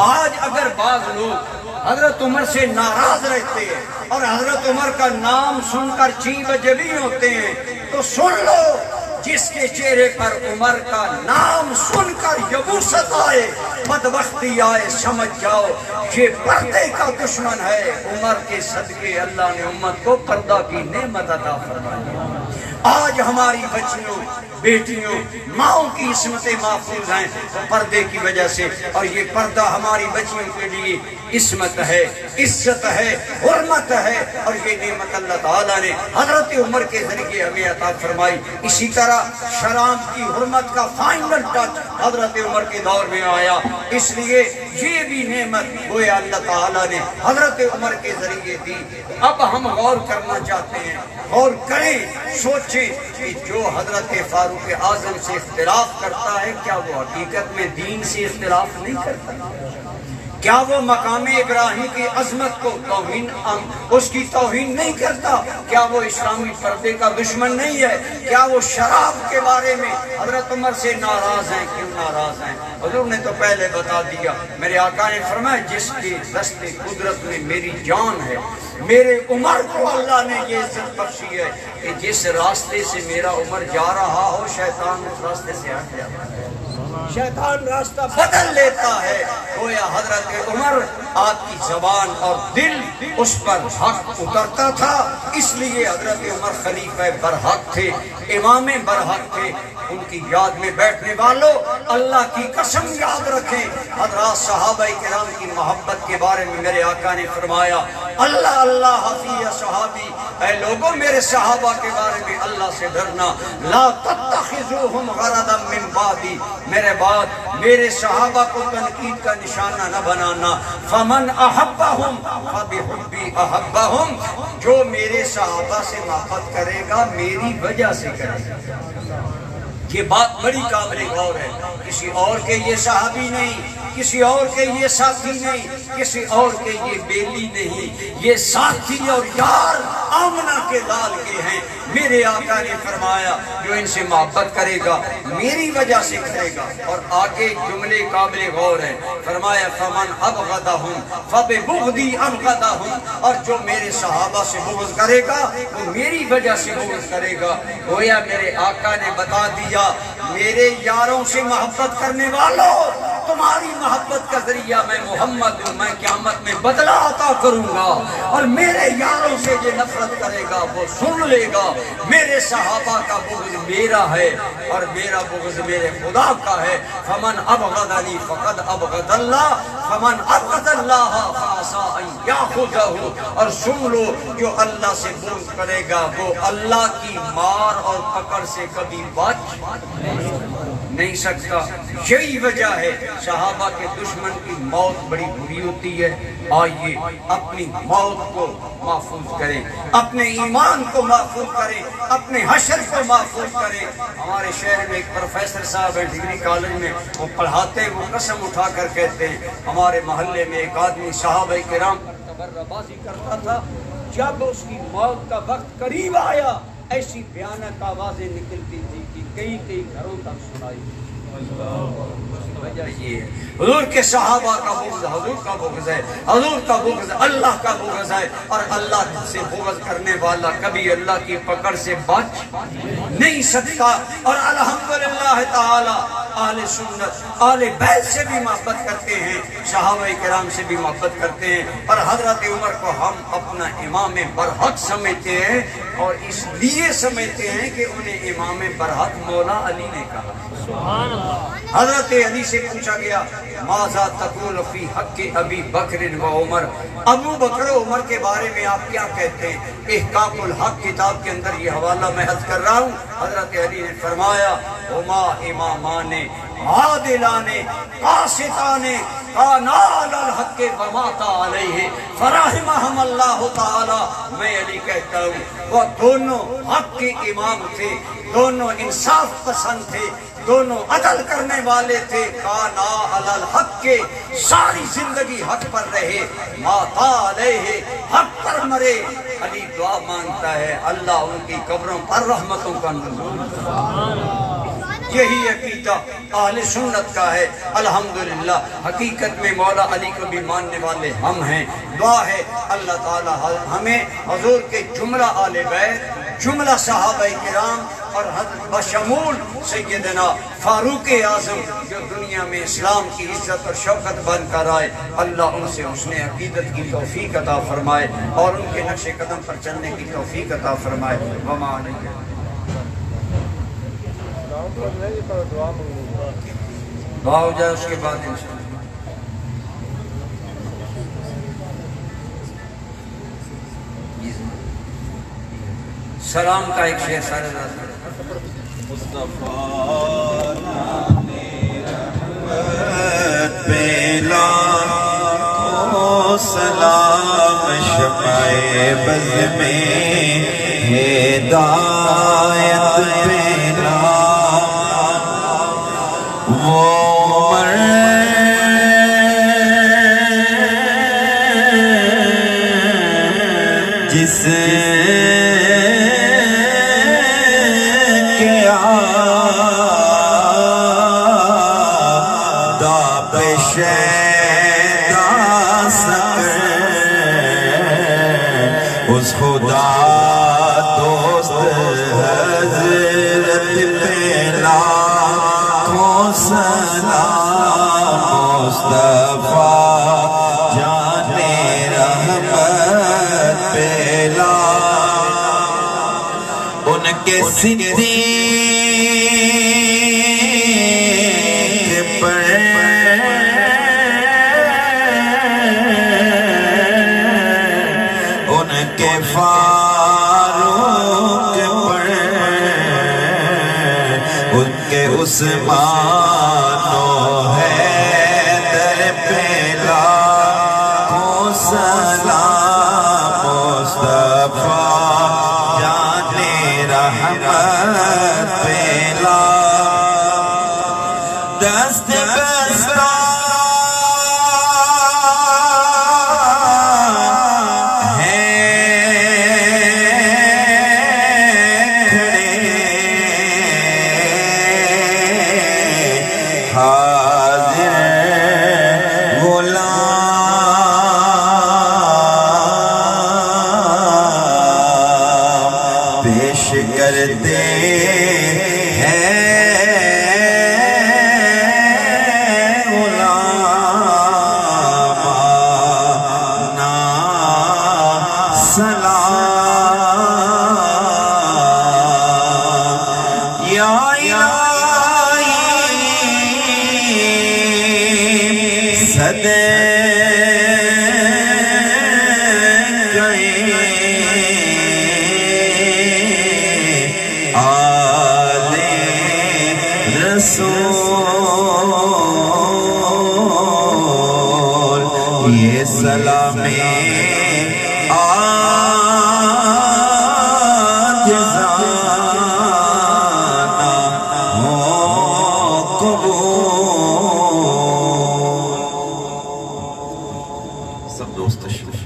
آج اگر بعض لوگ حضرت عمر سے ناراض رہتے ہیں اور حضرت عمر کا نام سن کر چین بجلی ہوتے ہیں تو سن لو، جس کے چہرے پر عمر کا نام سن کر یبوست آئے، بدبختی آئے، سمجھ جاؤ یہ پردے کا دشمن ہے۔ عمر کے صدقے اللہ نے امت کو پردہ کی نعمت عطا فرمائی۔ آج ہماری بچیوں، بیٹیوں، ماؤں کی عصمتیں محفوظ ہیں تو پردے کی وجہ سے، اور یہ پردہ ہماری بچیوں کے لیے عصمت ہے، عزت ہے، حرمت ہے، اور یہ نعمت اللہ تعالیٰ نے حضرت عمر کے ذریعے ہمیں عطا فرمائی۔ اسی طرح شراب کی حرمت کا فائنل ٹچ حضرت عمر کے دور میں آیا، اس لیے یہ بھی نعمت گویا اللہ تعالیٰ نے حضرت عمر کے ذریعے دی۔ اب ہم غور کرنا چاہتے ہیں، غور کریں، سوچیں کہ جو حضرت فاروق اعظم سے اختلاف کرتا ہے کیا وہ حقیقت میں دین سے اختلاف نہیں کرتا؟ کیا وہ مقام ابراہیم کی عظمت کو توہین اس کی توہین نہیں کرتا؟ کیا وہ اسلامی پردے کا دشمن نہیں ہے؟ کیا وہ شراب کے بارے میں حضرت عمر سے ناراض ہیں؟ کیوں ناراض ہیں؟ حضور نے تو پہلے بتا دیا، میرے آقا نے فرمایا جس کے دست قدرت میں میری جان ہے، میرے عمر کو اللہ نے یہ عزت بخشی ہے کہ جس راستے سے میرا عمر جا رہا ہو شیطان اس راستے سے ہٹ جاتا ہے، شیطان راستہ بدل لیتا ہے۔ گویا حضرت عمر آپ کی زبان اور دل اس پر حق اترتا تھا، اس لیے حضرت عمر خلیفہ برحق تھے، امام برحق تھے۔ ان کی یاد میں بیٹھنے والوں اللہ کی قسم یاد رکھیں، حضرات صحابہ کرام کی محبت کے بارے میں میرے آقا نے فرمایا اللہ اللہ فی صحابی، اے لوگوں میرے صحابہ کے بارے میں اللہ سے ڈرنا، لا تتخذوہم غرضا من بعدی، میرے بعد میرے صحابہ کو تنقید کا نشانہ نہ بنانا، فمن احبہم فبحبی احبہم، جو میرے صحابہ سے محبت کرے گا میری وجہ سے کرے گا۔ یہ بات بڑی قابل غور ہے، کسی اور کے یہ صحابی نہیں، کسی اور کے یہ ساتھی نہیں، کسی اور کے یہ بیلی نہیں، یہ ساتھی اور یار آمنہ کے لال کے ہیں۔ میرے آقا نے فرمایا جو ان سے محبت کرے گا میری وجہ سے کرے گا۔ اور آگے جملے قابل غور ہے، فرمایا فمن ابغضہم فببغضی ابغضہم، اور جو میرے صحابہ سے بغض کرے گا وہ میری وجہ سے بغض کرے گا۔ گویا میرے آقا نے بتا دیا میرے یاروں سے محبت کرنے والوں، تمہاری محبت کا ذریعہ میں محمد ہوں، میں قیامت میں بدلہ عطا کروں گا، اور میرے یاروں سے جو نفرت کرے گا وہ سن لے گا میرے صحابہ کا بغض میرا ہے اور میرا بغض میرے خدا کا ہے۔ فمن ابغضنی فقد ابغض اللہ، فمن ابغض اللہ فعسى ان یاخذہ، اور سن لو جو اللہ سے بغض کرے گا وہ اللہ کی مار اور پکڑ سے کبھی بچ نہیں سکتا۔ یہی وجہ ہے صحابہ کے دشمن کی موت بڑی بری ہوتی ہے۔ آئیے اپنی موت کو محفوظ کریں، اپنے ایمان کو محفوظ کریں، اپنے حشر کو محفوظ کریں۔ ہمارے شہر میں ایک پروفیسر صاحب ہے ڈگری کالج میں، وہ پڑھاتے وہ قسم اٹھا کر کہتے ہیں ہمارے محلے میں ایک آدمی صحابہ کرام تبرہ بازی کرتا تھا، جب اس کی موت کا وقت قریب آیا ایسی بھیانک آوازیں نکلتی تھی کہ کئی کئی گھروں تک سنائی۔ وجہ یہ ہے حضور کے صحابہ کا بغض حضور کا بغض ہے، حضور کا بغض اللہ کا بغض ہے، اور اللہ سے بغض کرنے والا کبھی اللہ کی پکڑ سے بچ نہیں سکتا۔ اور الحمدللہ تعالی اہل سنت اہل بیت سے بھی محبت کرتے ہیں، صحابہ کرام سے بھی محبت کرتے ہیں، اور حضرت عمر کو ہم اپنا امام برحق سمجھتے ہیں، اور اس لیے سمجھتے ہیں کہ انہیں امام برحق مولا علی نے کہا۔ حضرت علی سے پوچھا گیا ماذا تقول فی حق ابی بکر و عمر، ابو بکر و عمر کے بارے میں آپ کیا کہتے ہیں؟ احقاق الحق کتاب کے اندر یہ حوالہ میں عرض کر رہا ہوں۔ حضرت علی نے فرمایا ہما امامان عادلان قاسطان کانا علی الحق وماتا علیہ فرحمہم اللہ تعالی۔ میں علی کہتا ہوں وہ دونوں حق کے امام تھے، دونوں انصاف پسند تھے، دونوں عدل کرنے والے تھے، کانا علی الحق کے ساری زندگی حق پر رہے، ماتا علیہ حق پر مرے۔ علی دعا مانگتا ہے اللہ ان کی قبروں پر رحمتوں کا نزول۔ یہی عقیدہ اہل سنت کا ہے الحمدللہ۔ حقیقت میں مولا علی کو بھی ماننے والے ہم ہیں۔ دعا ہے اللہ تعالی ہمیں حضور کے جملہ آل بیت، جملہ صحابہ کرام اور حضرت بشمول سیدنا فاروق اعظم جو دنیا میں اسلام کی عزت اور شوکت بن کر آئے، اللہ ان سے حسن عقیدت کی توفیق عطا فرمائے اور ان کے نقش قدم پر چلنے کی توفیق عطا فرمائے۔ وما علیہ دعا ہو جائے اس کے بعد انشاءاللہ سلام کا ایک شعر سارے مصطفیٰ نے رحمت پہ لاکھوں سلام، شفاعِ بز میں ہدایت پہ نام، وہ عمر جس اس خدا دوست حضرت پہ لاکھوں سلام، مصطفیٰ جان رحمت پہ لاکھ، ان کے صدیق پر کے فاروق پر، ان کے عثمان و حیدر پہ لاکھوں سلام، مصطفیٰ جان رحمت پہ لاکھ دست بستہ کرتے ہیں غلامانا سلام، یا الہی صدق رسول، یہ سلام عاجزانہ ہو قبول۔ سب دوست تشریف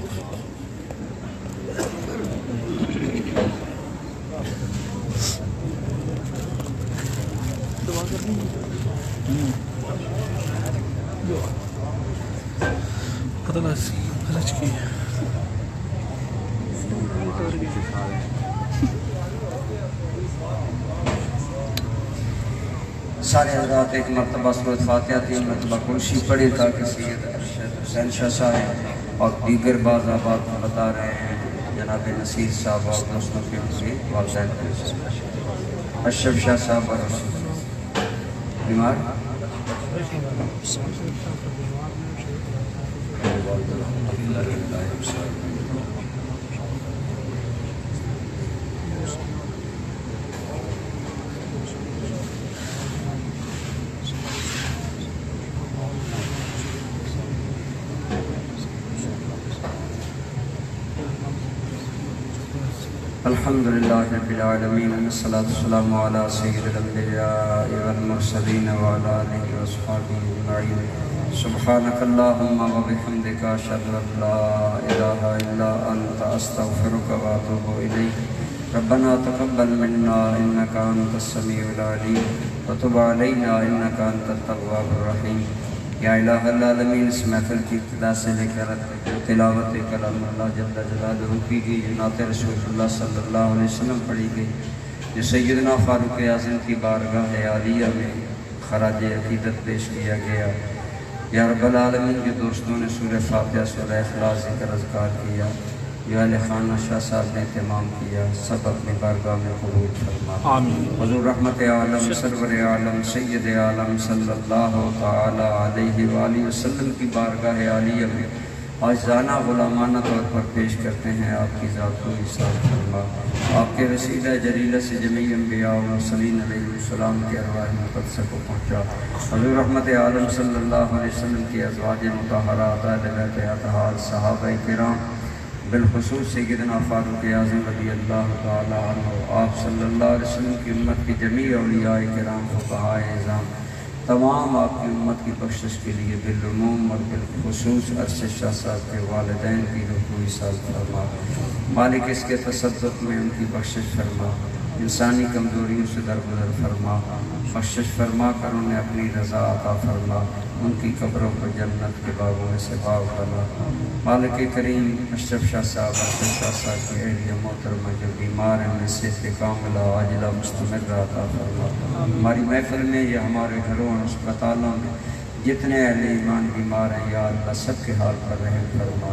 سارے حضرات ایک مرتبہ سورۃ فاتحہ 3 مرتبہ کلشی پڑھیں تاکہ سید ارشد حسین شاہ صاحب اور دیگر بعض آباد بتا رہے ہیں جناب نصیر صاحب اور دوستوں کے والدین اشرف شاہ صاحب اور بیمار الحمدللہ رب العالمین، والصلاة والسلام علی سید الانبیاء والمرسلین وعلی آلہ وصحبہ اجمعین۔ سبحانک اللہم وبحمدک، اشہد ان لا الہ الا انت، استغفرک واتوب الیک۔ ربنا تقبل منا انک انت السمیع العلیم وتب علینا انک انت التواب الرحیم۔ یا الہ العالمین، اس محفل کی ابتدا سے لے کر تلاوت کلام اللہ جل جلالہ کی گئی، نعت رسول اللہ صلی اللہ علیہ وسلم پڑھی گئی، جو سیدنا فاروق اعظم کی بارگاہ عالیہ میں خراج عقیدت پیش کیا گیا۔ یا رب العالمین، جو دوستوں نے سورہ فاتحہ، سورہ اخلاص ذکر اذکار کیا، جو اہل خانہ شاہ صاحب نے اہتمام کیا، سب اپنی بارگاہ میں قبول فرما۔ حضور رحمت عالم، سرور عالم، سید عالم صلی اللہ تعالی علیہ وآلہ وسلم کی بارگاہ عالیہ میں عاجزانہ غلامانہ طور پر پیش کرتے ہیں آپ کی ذات کو احسان فرما۔ آپ کے وسیلہ جلیلہ سے جمیع انبیاء و مرسلین علیہ السلام کے ارواح مقدسہ کو پہنچا۔ حضور رحمت عالم صلی اللہ علیہ وسلم کی ازواج مطہرات، اہل بیت اطہار، صحابہ کرام، بالخصوص سیدنا فاروق اعظم رضی اللہ تعالی عنہ، آپ صلی اللہ علیہ وسلم کی امت کی جمیع اولیاء کرام، فقہاء اعظام، تمام آپ کی امت کی بخشش کے لیے بالعموم اور بالخصوص ارشد شاہ صاحب کے والدین کی روح کو ایصال فرما۔ مالک اس کے تصدق میں ان کی بخشش فرما، انسانی کمزوریوں سے درگزر فرما، بخشش فرما کر انہیں اپنی رضا عطا فرما، ان کی قبروں پر جنت کے باغوں میں سباو فرما۔ مالک کریم، اشرف شاہ صاحب، ارشد شاہ صاحب کی اہلیہ محترمہ جو بیمار ہیں، انہیں صحت کاملہ عاجلہ مستمر عطا فرما۔ ہماری محفل میں یا ہمارے گھروں اور اسپتالوں میں جتنے اہل ایمان بیمار ہیں، یا اللہ سب کے حال پر رحم فرما۔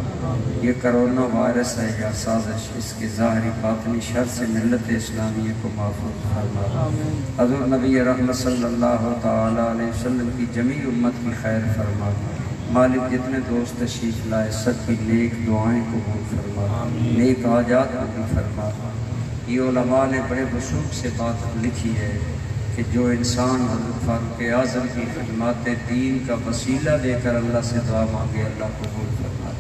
یہ کرونا وائرس ہے یا سازش، اس کے ظاہری باطنی شر سے ملت اسلامیہ کو محفوظ فرما۔ حضور نبی رحمت صلی اللہ تعالی علیہ وسلم کی جمیع امت کی خیر فرما۔ مالک جتنے دوست تشریف لائے سب کی نیک دعائیں قبول فرما، نیک حاجات قبول فرما۔ یہ علماء نے بڑے وثوق سے بات لکھی ہے کہ جو انسان حضرت فاروق اعظم کی خدمات دین کا وسیلہ لے کر اللہ سے دعا مانگے اللہ قبول فرما۔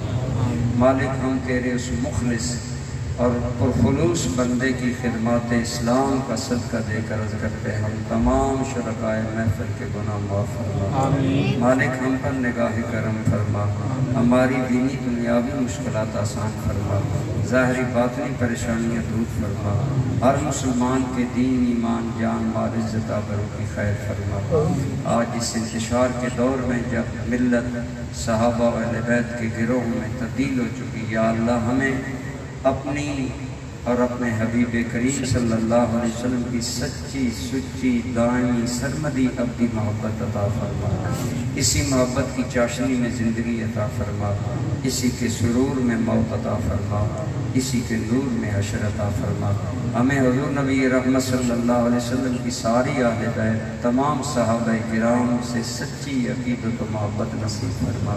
مالک ہم تیرے اس مخلص اور پرخلوص بندے کی خدمات اسلام کا صدقہ دے کر عرض کرتے ہم تمام شرکائے محفل کے گناہ معاف فرما۔ مالک ہم پر نگاہ کرم فرما، ہماری دینی دنیاوی مشکلات آسان فرما، ظاہری باطنی پریشانیاں دور فرما، ہر مسلمان کے دین ایمان جان مال عزت آبرو کی خیر فرما۔ آج اس انتشار کے دور میں جب ملت صحابہ و اہل بیت کے گروہ میں تبدیل ہو چکی، یا اللہ ہمیں اپنی اور اپنے حبیب کریم صلی اللہ علیہ وسلم کی سچی سچی دائمی سرمدی ابدی محبت عطا فرما، اسی محبت کی چاشنی میں زندگی عطا فرما، اسی کے سرور میں موت عطا فرما، اسی کے نور میں حشر عطا فرما۔ ہمیں حضور نبی رحمت صلی اللہ علیہ وسلم کی ساری اہل بیت تمام صحابہ کرام سے سچی عقیدت و محبت نصیب فرما۔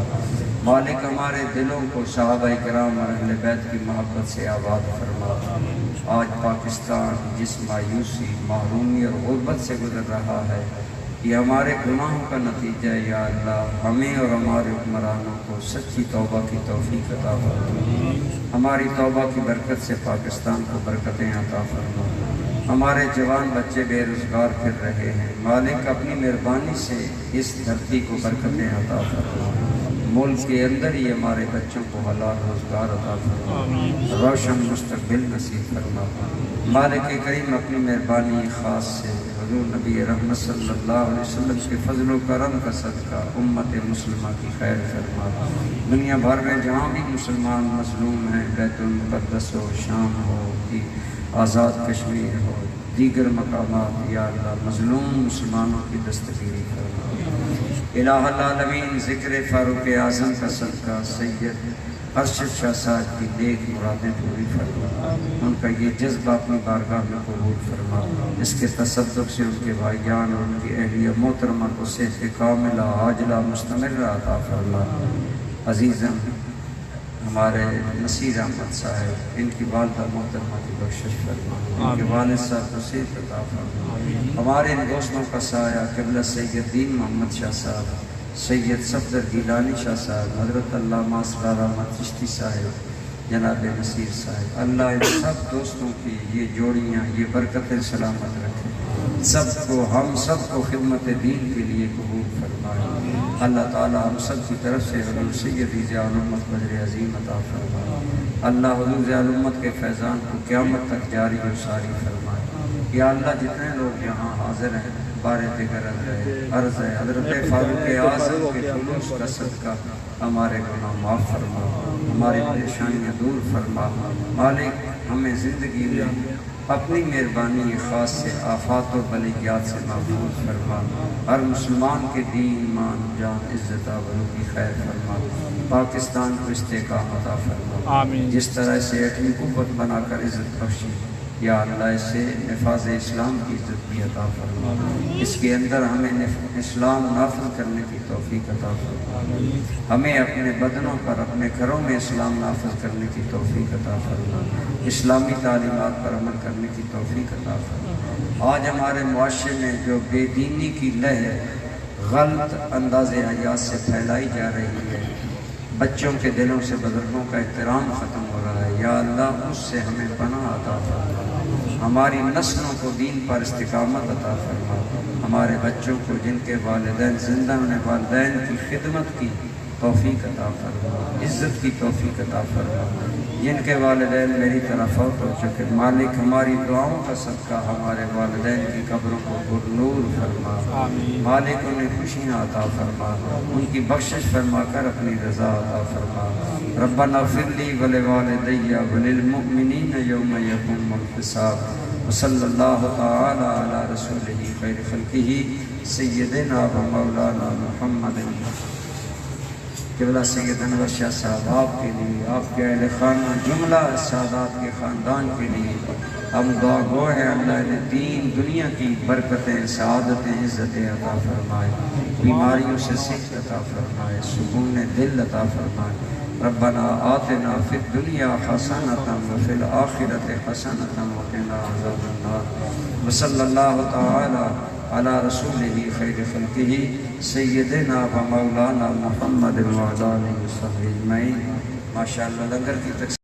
مالک ہمارے دلوں کو صحابہ کرام اور اہل بیت کی محبت سے آباد فرما۔ آج پاکستان جس مایوسی محرومی اور غربت سے گزر رہا ہے یہ ہمارے گناہوں کا نتیجہ ہے، یا اللہ ہمیں اور ہمارے حکمرانوں کو سچی توبہ کی توفیق عطا فرما۔ ہماری توبہ کی برکت سے پاکستان کو برکتیں عطا فرما۔ ہمارے جوان بچے بے روزگار پھر رہے ہیں، مالک اپنی مہربانی سے اس دھرتی کو برکتیں عطا فرما۔ ملک کے اندر ہی ہمارے بچوں کو حلال روزگار عطا فرما، روشن مستقبل نصیب فرما۔ مالک کریم اپنی مہربانی خاص سے حضور نبی رحمت صلی اللہ علیہ وسلم کے فضل و کرم کا صدقہ امت مسلمہ کی خیر فرما۔ دنیا بھر میں جہاں بھی مسلمان مظلوم ہیں، بیت المقدس ہو، شام ہو، آزاد کشمیر ہو، دیگر مقامات، یا اللہ مظلوم مسلمانوں کی دستگیری فرما۔ الہ العالمین ذکر فاروق اعظم کا صدقہ سید ارشد شاہ صاحب کی نیک مرادیں پوری فرما، ان کا یہ جذبہ اپنی بارگاہ میں قبول فرما، اس کے تصدق سے ان کے بھائیان اور ان کی اہلیہ محترمہ کو صحت کاملہ عاجلہ مستمرہ عطا فرما۔ عزیزاً ہمارے نصیر احمد صاحب ان کی والدہ محترمہ کی بخشش فرما، ان کے والد صاحب کو صحت عطا فرما۔ ہمارے ان دوستوں کا سایہ قبلہ سید دین محمد شاہ صاحب، سید صفدر گیلانی شاہ صاحب، حضرت علامہ اسرار احمد چشتی صاحب، جناب نصیر صاحب، اللہ ان سب دوستوں کی یہ جوڑیاں یہ برکتیں سلامت رکھے، سب کو ہم سب کو خدمت دین کے لیے قبول فرمائے۔ اللہ تعالی ہم سب کی طرف سے حضور سید ضیاء الامت بدر عظیم عطا فرمائے۔ اللہ حضور ضیاء الامت کے فیضان کو قیامت تک جاری و ساری فرمائے۔ یا اللہ جتنے لوگ یہاں حاضر ہیں بارے دیگر عرض ہے حضرت فاروق اعظم کے خلوص کا صدقہ ہمارے گناہ معاف فرما، ہماری پریشانیاں دور فرما۔ مالک ہمیں زندگی میں اپنی مہربانی خاص سے آفات و بلیات سے محفوظ فرما، ہر مسلمان کے دین ایمان جان عزت آبرو کی خیر فرما، پاکستان کو استحکام عطا فرما، جس طرح سے ایٹمی قوت بنا کر عزت بخشی، یا اللہ اسے نفاذ اسلام کی عزت بھی عطا فرما، اس کے اندر ہمیں اسلام نافذ کرنے کی توفیق عطا فرما، ہمیں اپنے بدنوں پر اپنے گھروں میں اسلام نافذ کرنے کی توفیق عطا فرما، اسلامی تعلیمات پر عمل کرنے کی توفیق عطا فرما۔ آج ہمارے معاشرے میں جو بے دینی کی لہر غلط انداز حیات سے پھیلائی جا رہی ہے، بچوں کے دلوں سے بزرگوں کا احترام ختم ہو رہا ہے، یا اللہ اس سے ہمیں پناہ عطا فرما، ہماری نسلوں کو دین پر استقامت عطا فرما، ہمارے بچوں کو جن کے والدین زندہ انہیں والدین کی خدمت کی توفیق عطا فرما، عزت کی توفیق عطا فرما، جن کے والدین میری طرف فوت ہو چکے، مالک ہماری دعاؤں کا صدقہ ہمارے والدین کی قبروں کو پرنور فرما، مالک انہیں خوشیاں عطا فرما، ان کی بخشش فرما کر اپنی رضا عطا فرما۔ ربنا اغفر لی ولوالدی وللمؤمنین یوم یقوم الحساب، وصلی اللہ تعالی علی رسولہ خیر خلقہ سیدنا و مولانا محمد قبلہ سید انور شاہ صاحب آپ کے لیے، آپ کے اہل خانہ جملہ سادات کے خاندان کے لیے ہم دعا گو ہے اللہ نے دین دنیا کی برکتیں سعادتیں عزتیں عطا فرمائے، بیماریوں سے صحت عطا فرمائے، سکون دل عطا فرمائے۔ ربنا آتنا فی الدنیا حسنۃ وفی الآخرۃ حسنۃ وقنا عذاب النار، وصلی اللہ تعالی علی رسولہ خیر خلقہ سیدنا و مولانا محمد وعلی آلہ وصحبہ اجمعین۔ ماشاءاللہ لنگر کی تقسیم